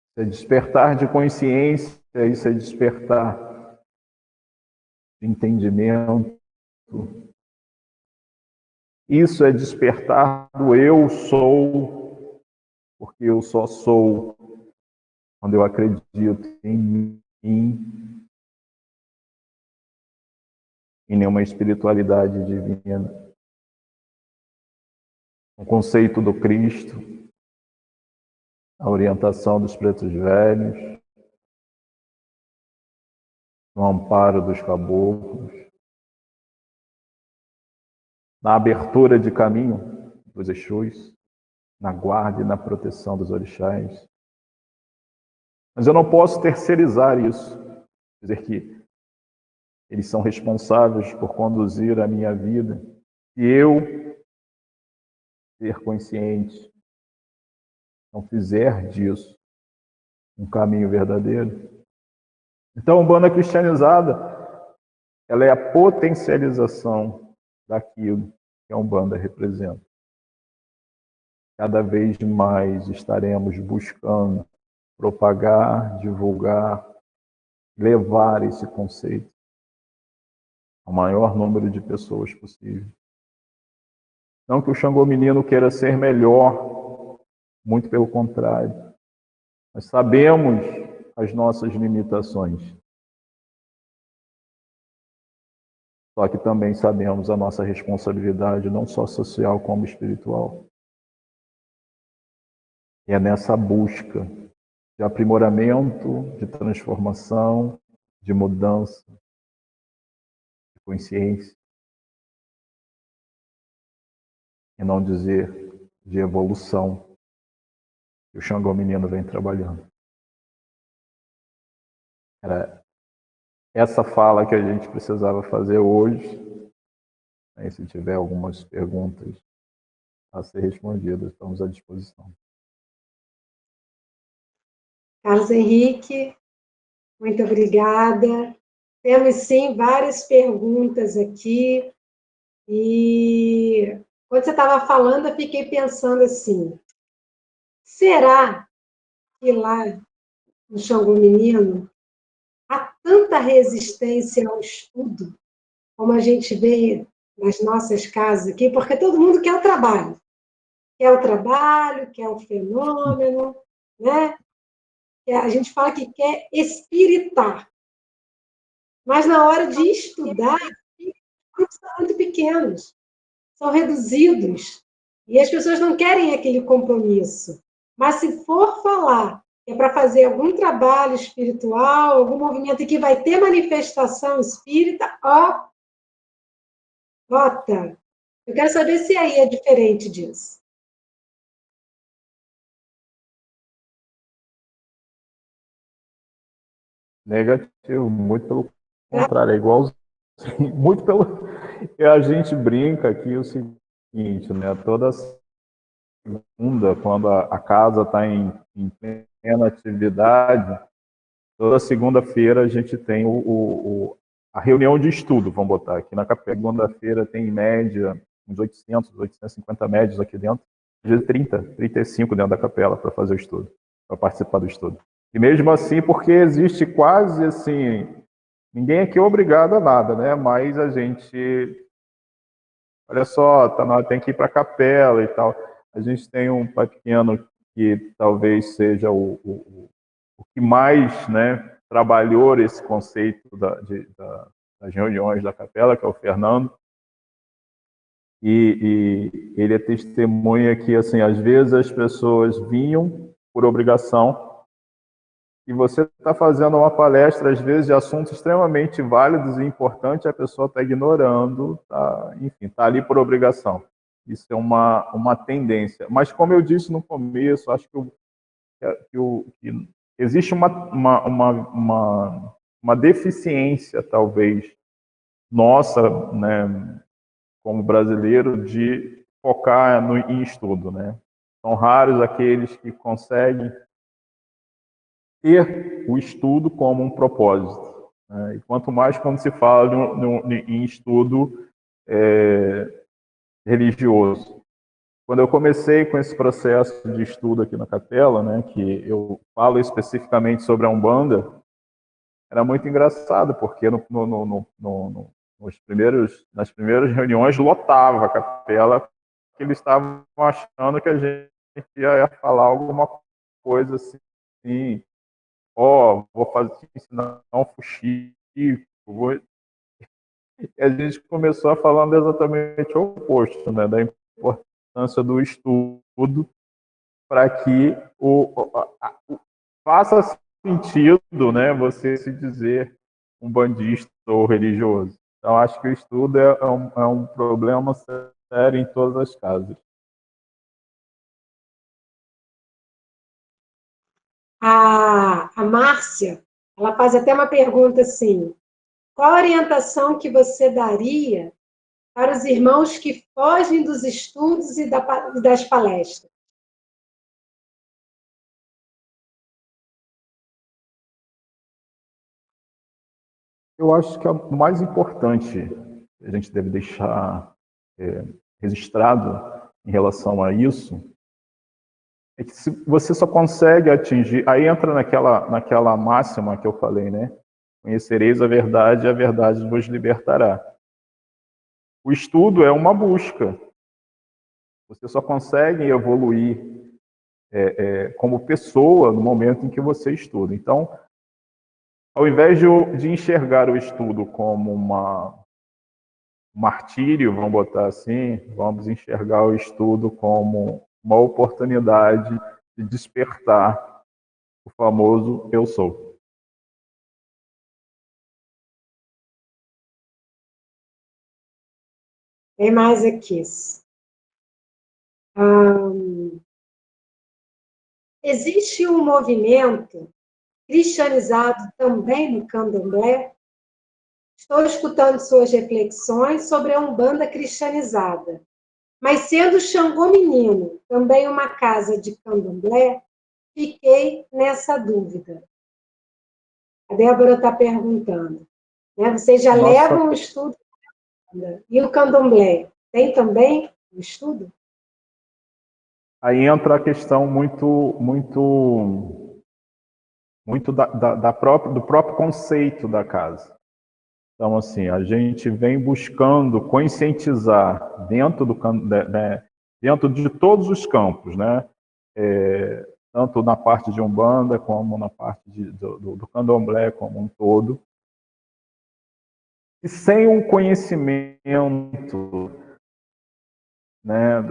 Isso é despertar de consciência, isso é despertar de entendimento. Isso é despertar do eu sou, porque eu só sou quando eu acredito em mim, em nenhuma espiritualidade divina. O conceito do Cristo, a orientação dos pretos velhos, o amparo dos caboclos, na abertura de caminho dos Exus, na guarda e na proteção dos orixás. Mas eu não posso terceirizar isso, dizer que eles são responsáveis por conduzir a minha vida. Se eu ser consciente, não fizer disso um caminho verdadeiro. Então, a Umbanda cristianizada, ela é a potencialização daquilo que a Umbanda representa. Cada vez mais estaremos buscando propagar, divulgar, levar esse conceito ao maior número de pessoas possível. Não que o Xangô Menino queira ser melhor, muito pelo contrário. Nós sabemos as nossas limitações. Só que também sabemos a nossa responsabilidade, não só social como espiritual. E é nessa busca de aprimoramento, de transformação, de mudança, de consciência, e não dizer de evolução, que o Xangô Menino vem trabalhando. Era essa fala que a gente precisava fazer hoje. E se tiver algumas perguntas a ser respondidas, estamos à disposição. Carlos Henrique, muito obrigada. Temos, sim, várias perguntas aqui. E quando você estava falando, eu fiquei pensando assim, será que lá no Xangô Menino há tanta resistência ao estudo, como a gente vê nas nossas casas aqui, porque todo mundo quer o trabalho. Quer o trabalho, quer o fenômeno, né? A gente fala que quer espiritar. Mas na hora de estudar, os grupos são muito pequenos, são reduzidos. E as pessoas não querem aquele compromisso. Mas se for falar que é para fazer algum trabalho espiritual, algum movimento que vai ter manifestação espírita, ó, bota. Eu quero saber se aí é diferente disso. Negativo, muito pelo contrário, é igual, muito pelo. A gente brinca aqui o seguinte, né? Toda segunda, quando a casa está em plena atividade, toda segunda-feira a gente tem a reunião de estudo, vamos botar aqui na capela. Segunda-feira tem em média uns 850 médios aqui dentro, de 35 dentro da capela para fazer o estudo, para participar do estudo. E mesmo assim, porque existe quase assim, ninguém aqui é obrigado a nada, né? Mas a gente, olha só, tem que ir para a capela e tal. A gente tem um pai pequeno que talvez seja o que mais, né, trabalhou esse conceito das reuniões da capela, que é o Fernando. E ele é testemunha que, assim, às vezes as pessoas vinham por obrigação, e você está fazendo uma palestra, às vezes, de assuntos extremamente válidos e importantes, a pessoa está ignorando, enfim, está ali por obrigação. Isso é uma tendência. Mas, como eu disse no começo, acho que existe uma deficiência, talvez, nossa, né, como brasileiro, de focar em estudo, né? São raros aqueles que conseguem ter o estudo como um propósito, né? E quanto mais quando se fala em estudo religioso. Quando eu comecei com esse processo de estudo aqui na capela, né, que eu falo especificamente sobre a Umbanda, era muito engraçado, porque nas primeiras reuniões lotava a capela, porque eles estavam achando que a gente ia falar alguma coisa assim, vou ensinar um fuxico, e a gente começou a falando exatamente o oposto, né, da importância do estudo para que faça sentido, né, você se dizer um bandista ou religioso. Então, acho que o estudo é um problema sério em todas as casas. A Márcia, ela faz até uma pergunta assim: qual a orientação que você daria para os irmãos que fogem dos estudos e das palestras? Eu acho que o mais importante que a gente deve deixar registrado em relação a isso é que se você só consegue atingir, aí entra naquela máxima que eu falei, né? Conhecereis e a verdade vos libertará. O estudo é uma busca. Você só consegue evoluir como pessoa no momento em que você estuda. Então, ao invés de enxergar o estudo como um martírio, vamos botar assim, vamos enxergar o estudo como uma oportunidade de despertar o famoso eu sou. Tem mais aqui. Existe um movimento cristianizado também no candomblé? Estou escutando suas reflexões sobre a Umbanda cristianizada. Mas sendo Xangô Menino também uma casa de candomblé, fiquei nessa dúvida. A Débora está perguntando. Né? Vocês já levam o estudo? E o candomblé? Tem também o estudo? Aí entra a questão muito do próprio conceito da casa. Então, assim, a gente vem buscando conscientizar dentro de todos os campos, né? Tanto na parte de Umbanda, como na parte do Candomblé como um todo. E sem um conhecimento, né?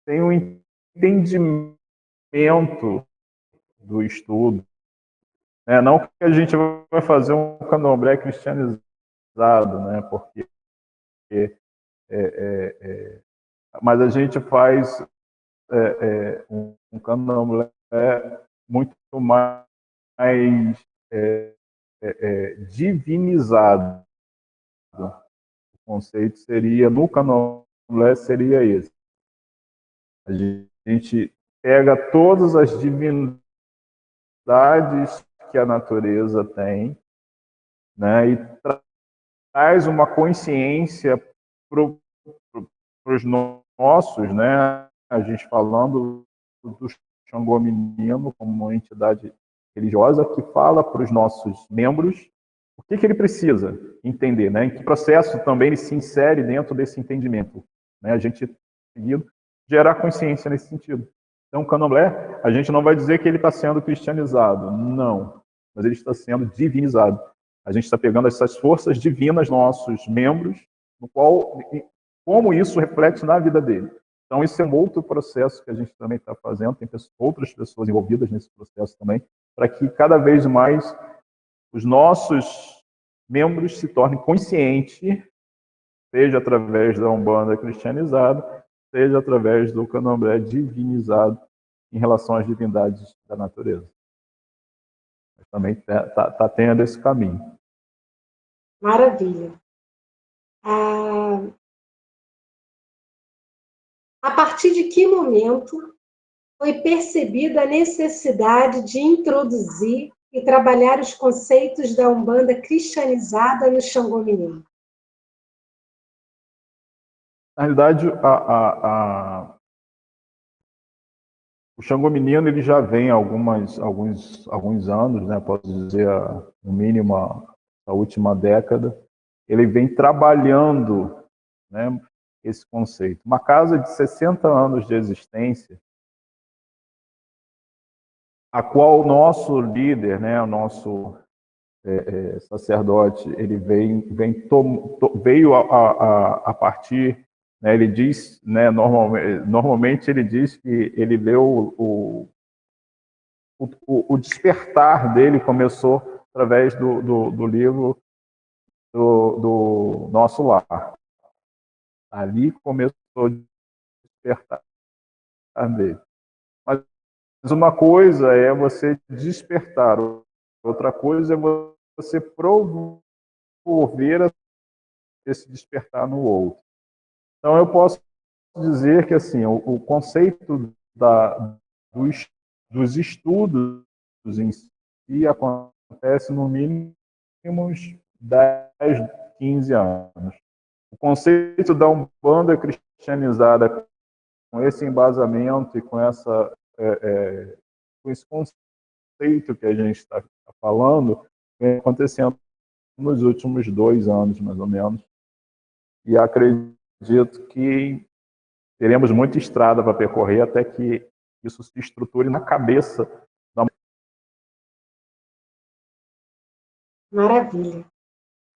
Sem um entendimento do estudo, né? Não que a gente vai fazer um Candomblé cristianizado, né? Porque mas a gente faz um candomblé muito mais divinizado. O conceito seria, no candomblé, seria esse. A gente pega todas as divindades que a natureza tem, né, e traz uma consciência para os nossos, né, a gente falando do Xangô Menino como uma entidade religiosa que fala para os nossos membros o que ele precisa entender, né? Em que processo também ele se insere dentro desse entendimento, né? A gente conseguiu gerar consciência nesse sentido. Então, o candomblé, a gente não vai dizer que ele está sendo cristianizado, não, mas ele está sendo divinizado. A gente está pegando essas forças divinas nossos membros, no qual como isso reflete na vida dele. Então, isso é um outro processo que a gente também está fazendo, tem outras pessoas envolvidas nesse processo também, para que cada vez mais os nossos membros se tornem conscientes, seja através da Umbanda cristianizada, seja através do Candomblé divinizado em relação às divindades da natureza. Mas também está tendo esse caminho. Maravilha. A partir de que momento foi percebida a necessidade de introduzir e trabalhar os conceitos da Umbanda cristianizada no Xangô Menino? Na realidade, o Xangô Menino ele já vem há alguns anos, né, posso dizer, no mínimo a última década, ele vem trabalhando, né, esse conceito. Uma casa de 60 anos de existência, a qual o nosso líder, né, o nosso sacerdote, ele veio a partir, né, ele diz, né, normalmente ele diz que ele leu o despertar dele começou através do livro do nosso lar. Ali começou a despertar dele. Mas uma coisa é você despertar, outra coisa é você promover esse despertar no outro. Então, eu posso dizer que assim, o conceito dos estudos em si acontece no mínimo uns 10, 15 anos. O conceito da Umbanda cristianizada, com esse embasamento e com esse conceito que a gente está falando, vem acontecendo nos últimos 2 anos, mais ou menos. E acredito que teremos muita estrada para percorrer até que isso se estruture na cabeça da... Maravilha.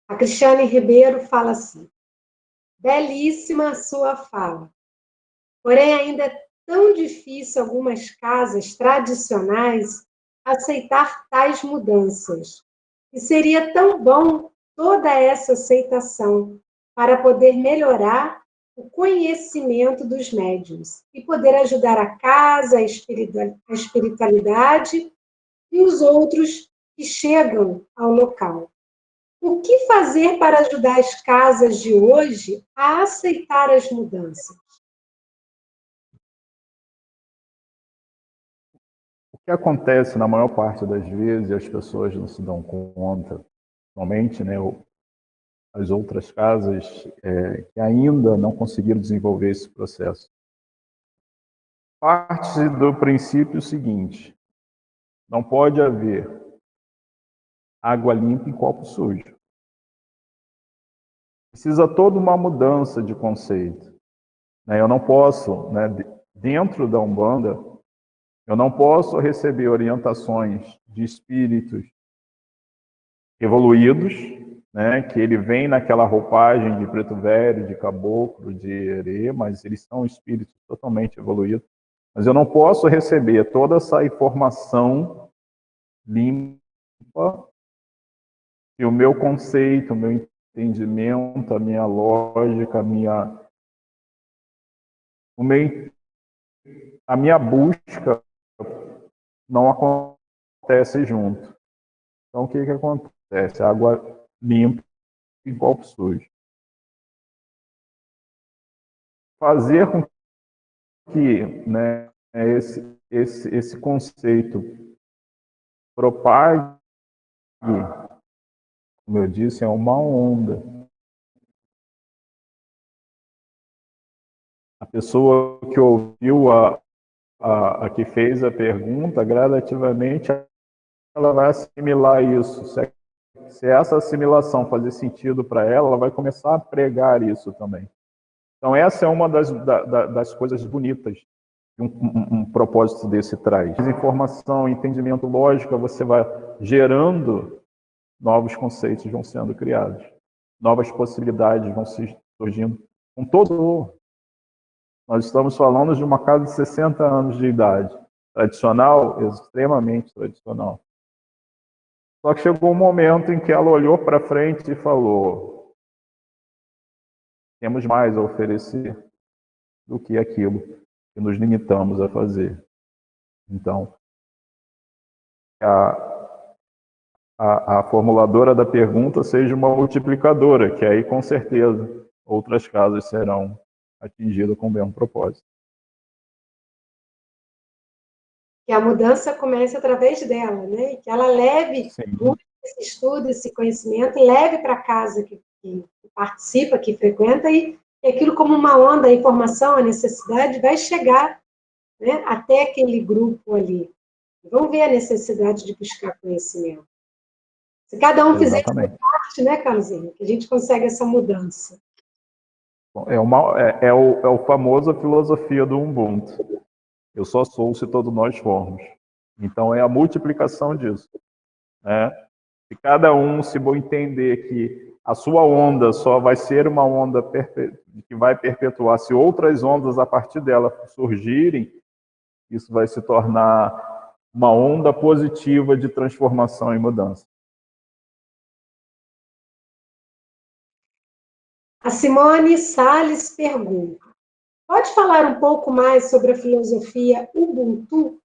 A Cristiane Ribeiro fala assim: belíssima a sua fala, porém ainda é tão difícil algumas casas tradicionais aceitar tais mudanças. E seria tão bom toda essa aceitação para poder melhorar o conhecimento dos médiuns e poder ajudar a casa, a espiritualidade e os outros que chegam ao local. O que fazer para ajudar as casas de hoje a aceitar as mudanças? O que acontece na maior parte das vezes, as pessoas não se dão conta, somente, né, as outras casas que ainda não conseguiram desenvolver esse processo. Parte do princípio seguinte: não pode haver água limpa em copo sujo. Precisa toda uma mudança de conceito. Eu não posso, dentro da Umbanda, eu não posso receber orientações de espíritos evoluídos, que ele vem naquela roupagem de preto velho, de caboclo, de herê, mas eles são espíritos totalmente evoluídos. Mas eu não posso receber toda essa informação limpa e o meu conceito, o meu entendimento, a minha lógica, a minha busca não acontece junto. Então, o que acontece? Água limpa em copo sujo. Fazer com que esse conceito propague, como eu disse, é uma onda. A pessoa que ouviu, a que fez a pergunta, gradativamente ela vai assimilar isso. Se essa assimilação fazer sentido para ela, ela vai começar a pregar isso também. Então, essa é uma das coisas bonitas que um propósito desse traz. Informação, entendimento, lógica, você vai gerando novos conceitos, vão sendo criados. Novas possibilidades vão surgindo. Com todo... Nós estamos falando de uma casa de 60 anos de idade. Tradicional, extremamente tradicional. Só que chegou um momento em que ela olhou para frente e falou: temos mais a oferecer do que aquilo que nos limitamos a fazer. Então, a formuladora da pergunta seja uma multiplicadora, que aí, com certeza, outras casas serão atingidas com o mesmo propósito. Que a mudança comece através dela, né? Que ela leve muito esse estudo, esse conhecimento, e leve para casa que participa, que frequenta, e aquilo como uma onda, a informação, a necessidade vai chegar, né, até aquele grupo ali. Vão ver a necessidade de buscar conhecimento. Se cada um fizer essa parte, né, Carlosinho, que a gente consegue essa mudança. É o famoso filosofia do Ubuntu. Eu só sou se todos nós formos. Então, é a multiplicação disso. Se cada um se entender que a sua onda só vai ser uma onda que vai perpetuar, se outras ondas a partir dela surgirem, isso vai se tornar uma onda positiva de transformação e mudança. A Simone Salles pergunta: pode falar um pouco mais sobre a filosofia Ubuntu?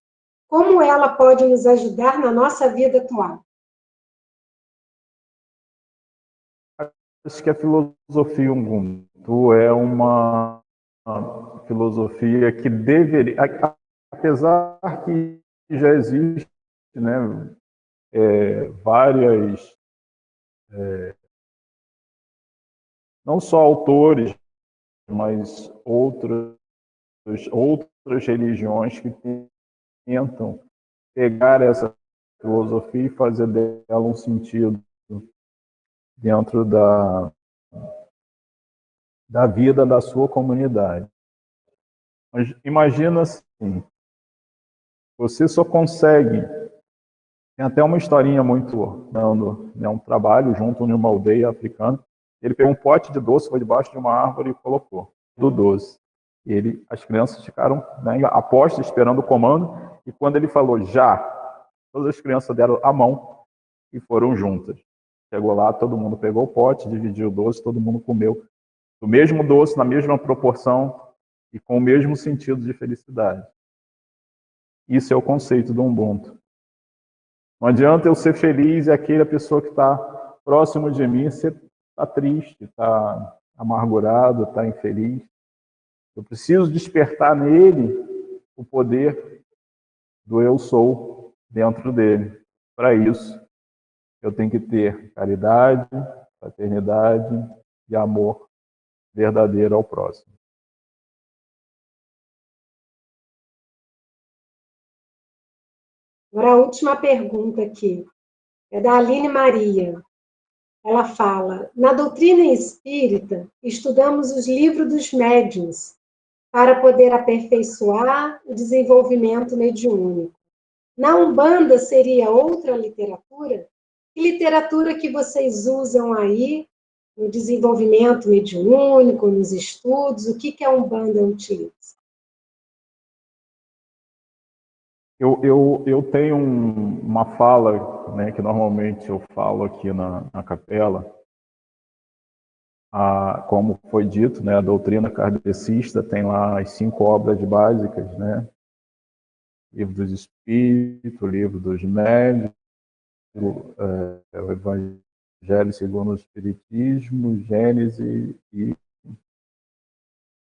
Como ela pode nos ajudar na nossa vida atual? Acho que a filosofia Ubuntu é uma filosofia que deveria, apesar que já existe, né, várias, não só autores, mas outras religiões que tentam pegar essa filosofia e fazer dela um sentido dentro da vida da sua comunidade. Mas imagina assim, você só consegue, tem até uma historinha muito, né, um trabalho junto em uma aldeia africana, ele pegou um pote de doce, foi debaixo de uma árvore e colocou do doce. As crianças ficaram, né, apostas, esperando o comando, e quando ele falou já, todas as crianças deram a mão e foram juntas. Chegou lá, todo mundo pegou o pote, dividiu o doce, todo mundo comeu do mesmo doce, na mesma proporção e com o mesmo sentido de felicidade. Isso é o conceito do Ubuntu. Não adianta eu ser feliz e aquela pessoa que está próximo de mim está triste, está amargurado, está infeliz. Eu preciso despertar nele o poder do eu sou dentro dele. Para isso, eu tenho que ter caridade, fraternidade e amor verdadeiro ao próximo. Agora, a última pergunta aqui é da Aline Maria. Ela fala: na doutrina espírita, estudamos os livros dos médiuns para poder aperfeiçoar o desenvolvimento mediúnico. Na Umbanda seria outra literatura? Que literatura que vocês usam aí no desenvolvimento mediúnico, nos estudos? O que a Umbanda utiliza? Eu tenho uma fala, né, que normalmente eu falo aqui na capela, como foi dito, né, a doutrina kardecista tem lá as 5 obras básicas, né, livro dos espíritos, livro dos médiuns, o Evangelho segundo o Espiritismo, Gênesis e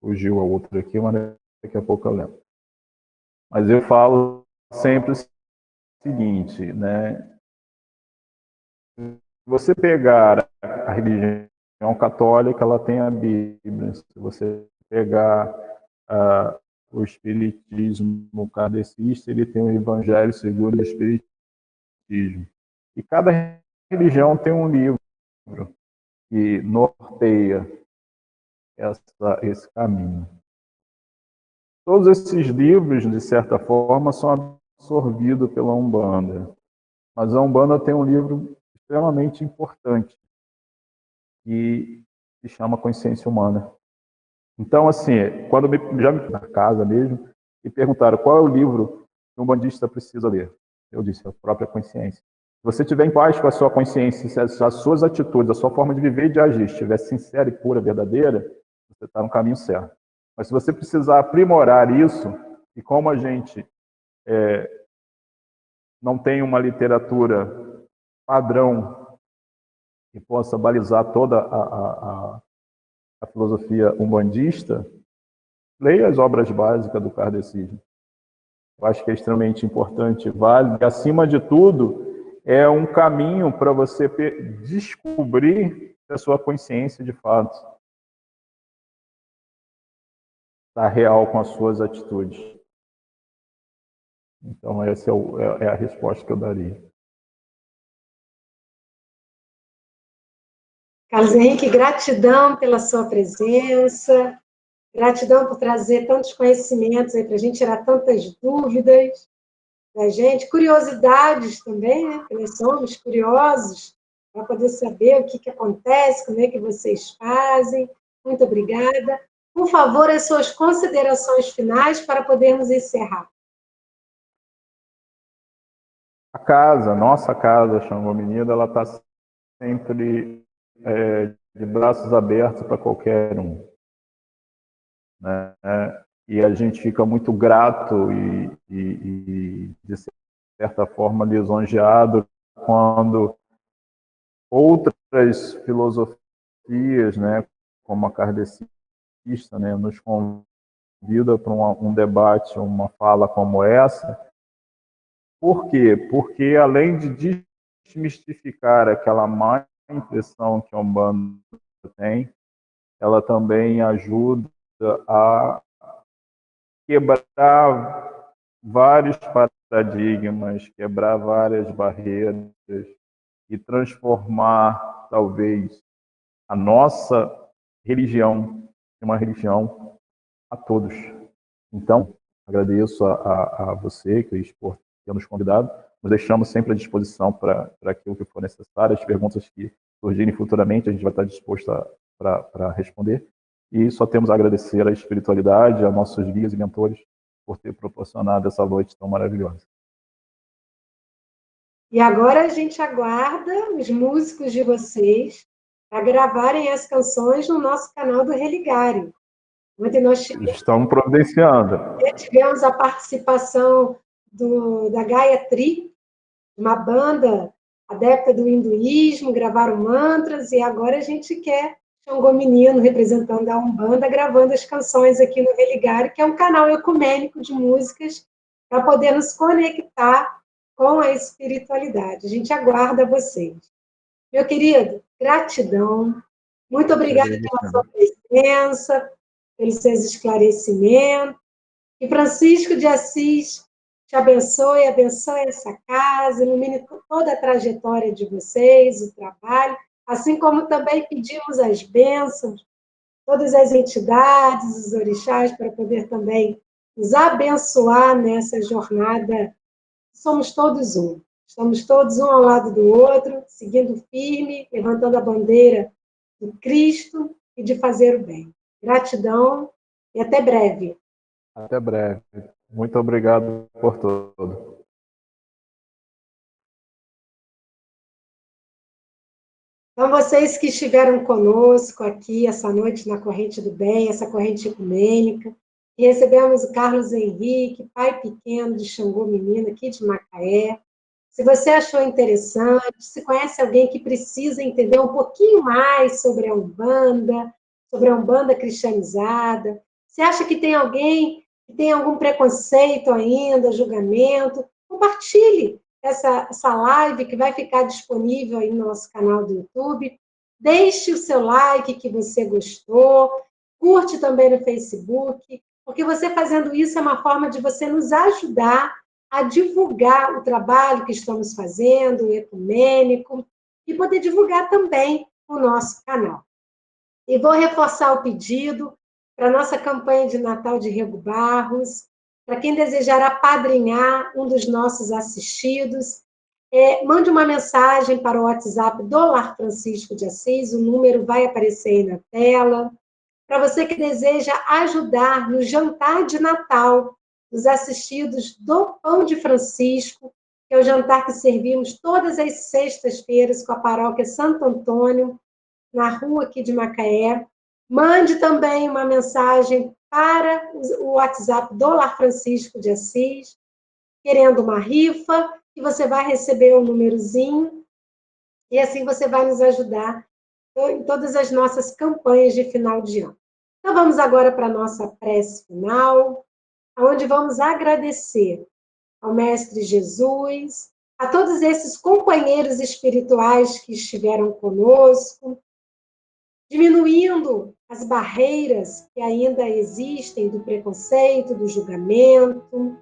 fugiu a outra aqui, mas daqui a pouco eu lembro. Mas eu falo sempre o seguinte, né, se você pegar a religião católica, ela tem a Bíblia. Se você pegar o espiritismo kardecista, ele tem o Evangelho segundo o Espiritismo. E cada religião tem um livro que norteia esse caminho. Todos esses livros, de certa forma, são absorvidos pela Umbanda. Mas a Umbanda tem um livro extremamente importante, que se chama Consciência Humana. Então, assim, quando já me na casa mesmo, e perguntaram qual é o livro que um bandista precisa ler, eu disse, a própria consciência. Se você estiver em paz com a sua consciência, se as suas atitudes, a sua forma de viver e de agir estiver sincera e pura, verdadeira, você está no caminho certo. Mas se você precisar aprimorar isso, e como a gente não tem uma literatura padrão que possa balizar toda a filosofia umbandista, leia as obras básicas do kardecismo. Eu acho que é extremamente importante, válido, e acima de tudo, é um caminho para você descobrir a sua consciência de fato está real com as suas atitudes. Então, essa é a resposta que eu daria. Carlos Henrique, gratidão pela sua presença, gratidão por trazer tantos conhecimentos aí para a gente, tirar tantas dúvidas da gente, curiosidades também, né? Porque nós somos curiosos para poder saber o que acontece, como é que vocês fazem. Muito obrigada. Por favor, as suas considerações finais para podermos encerrar. Nossa casa, Xangô Menino, ela está sempre de braços abertos para qualquer um, né? E a gente fica muito grato e de certa forma, lisonjeado quando outras filosofias, né, como a kardecista, né, nos convida para um debate, uma fala como essa. Por quê? Porque, além de desmistificar aquela má impressão que a Umbanda tem, ela também ajuda a quebrar vários paradigmas, quebrar várias barreiras e transformar, talvez, a nossa religião em uma religião a todos. Então, agradeço a você, Cris, por ter nos convidado. Nos deixamos sempre à disposição para aquilo que for necessário. As perguntas que surgirem futuramente, a gente vai estar disposto para responder. E só temos a agradecer à espiritualidade, a nossos guias e mentores, por ter proporcionado essa noite tão maravilhosa. E agora a gente aguarda os músicos de vocês para gravarem as canções no nosso canal do Religário. Ontem nós estamos providenciando. Tivemos a participação da Gayatri, uma banda adepta do hinduísmo, gravaram mantras, e agora a gente quer Xangô Menino, representando a Umbanda, gravando as canções aqui no Religário, que é um canal ecumênico de músicas para poder nos conectar com a espiritualidade. A gente aguarda vocês. Meu querido, gratidão. Muito obrigada pela sua presença, pelos seus esclarecimentos. E Francisco de Assis te abençoe essa casa, ilumine toda a trajetória de vocês, o trabalho, assim como também pedimos as bênçãos, todas as entidades, os orixás, para poder também nos abençoar nessa jornada. Somos todos um. Estamos todos um ao lado do outro, seguindo firme, levantando a bandeira do Cristo e de fazer o bem. Gratidão e até breve. Até breve. Muito obrigado por tudo. Então, vocês que estiveram conosco aqui essa noite na Corrente do Bem, essa corrente ecumênica, e recebemos o Carlos Henrique, pai pequeno de Xangô Menino, aqui de Macaé. Se você achou interessante, se conhece alguém que precisa entender um pouquinho mais sobre a Umbanda cristianizada, se acha que tem alguém que tem algum preconceito ainda, julgamento, compartilhe essa live que vai ficar disponível aí no nosso canal do YouTube. Deixe o seu like que você gostou, curte também no Facebook, porque você fazendo isso é uma forma de você nos ajudar a divulgar o trabalho que estamos fazendo, o ecumênico, e poder divulgar também o nosso canal. E vou reforçar o pedido para a nossa campanha de Natal de Rego Barros, para quem desejar apadrinhar um dos nossos assistidos, mande uma mensagem para o WhatsApp do Lar Francisco de Assis, o número vai aparecer aí na tela. Para você que deseja ajudar no jantar de Natal dos assistidos do Pão de Francisco, que é o jantar que servimos todas as sextas-feiras com a paróquia Santo Antônio, na rua aqui de Macaé. Mande também uma mensagem para o WhatsApp do Lar Francisco de Assis, querendo uma rifa, e você vai receber um númerozinho, e assim você vai nos ajudar em todas as nossas campanhas de final de ano. Então, vamos agora para a nossa prece final, onde vamos agradecer ao Mestre Jesus, a todos esses companheiros espirituais que estiveram conosco, diminuindo as barreiras que ainda existem do preconceito, do julgamento,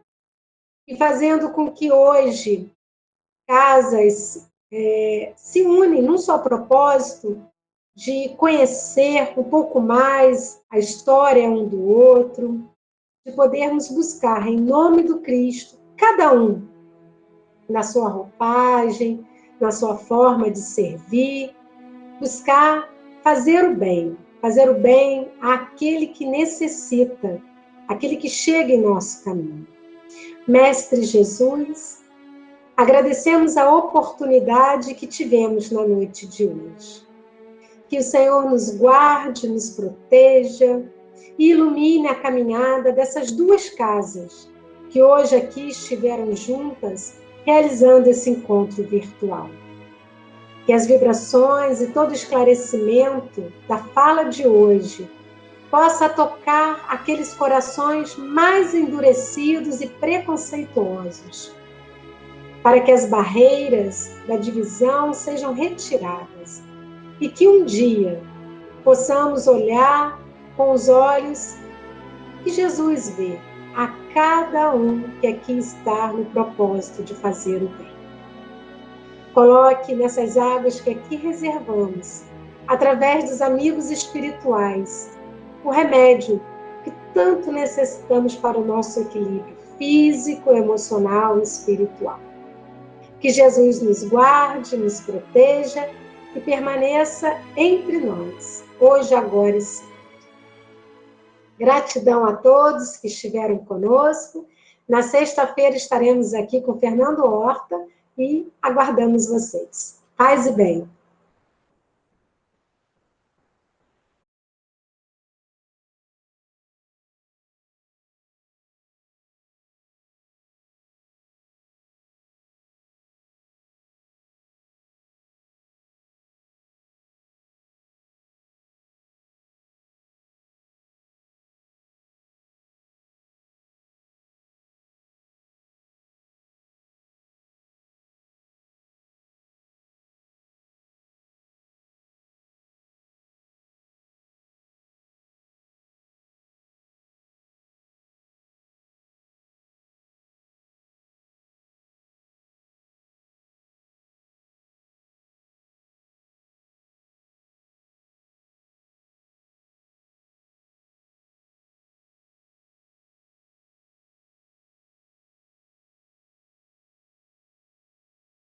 e fazendo com que hoje casas se unem num só propósito de conhecer um pouco mais a história um do outro, de podermos buscar em nome do Cristo, cada um na sua roupagem, na sua forma de servir, buscar fazer o bem àquele que necessita, aquele que chega em nosso caminho. Mestre Jesus, agradecemos a oportunidade que tivemos na noite de hoje. Que o Senhor nos guarde, nos proteja e ilumine a caminhada dessas duas casas que hoje aqui estiveram juntas, realizando esse encontro virtual. Que as vibrações e todo o esclarecimento da fala de hoje possa tocar aqueles corações mais endurecidos e preconceituosos, para que as barreiras da divisão sejam retiradas e que um dia possamos olhar com os olhos que Jesus vê a cada um que aqui está no propósito de fazer o bem. Coloque nessas águas que aqui reservamos, através dos amigos espirituais, o remédio que tanto necessitamos para o nosso equilíbrio físico, emocional e espiritual. Que Jesus nos guarde, nos proteja e permaneça entre nós, hoje, agora e sempre. Gratidão a todos que estiveram conosco. Na sexta-feira estaremos aqui com Fernando Horta e aguardamos vocês. Paz e bem.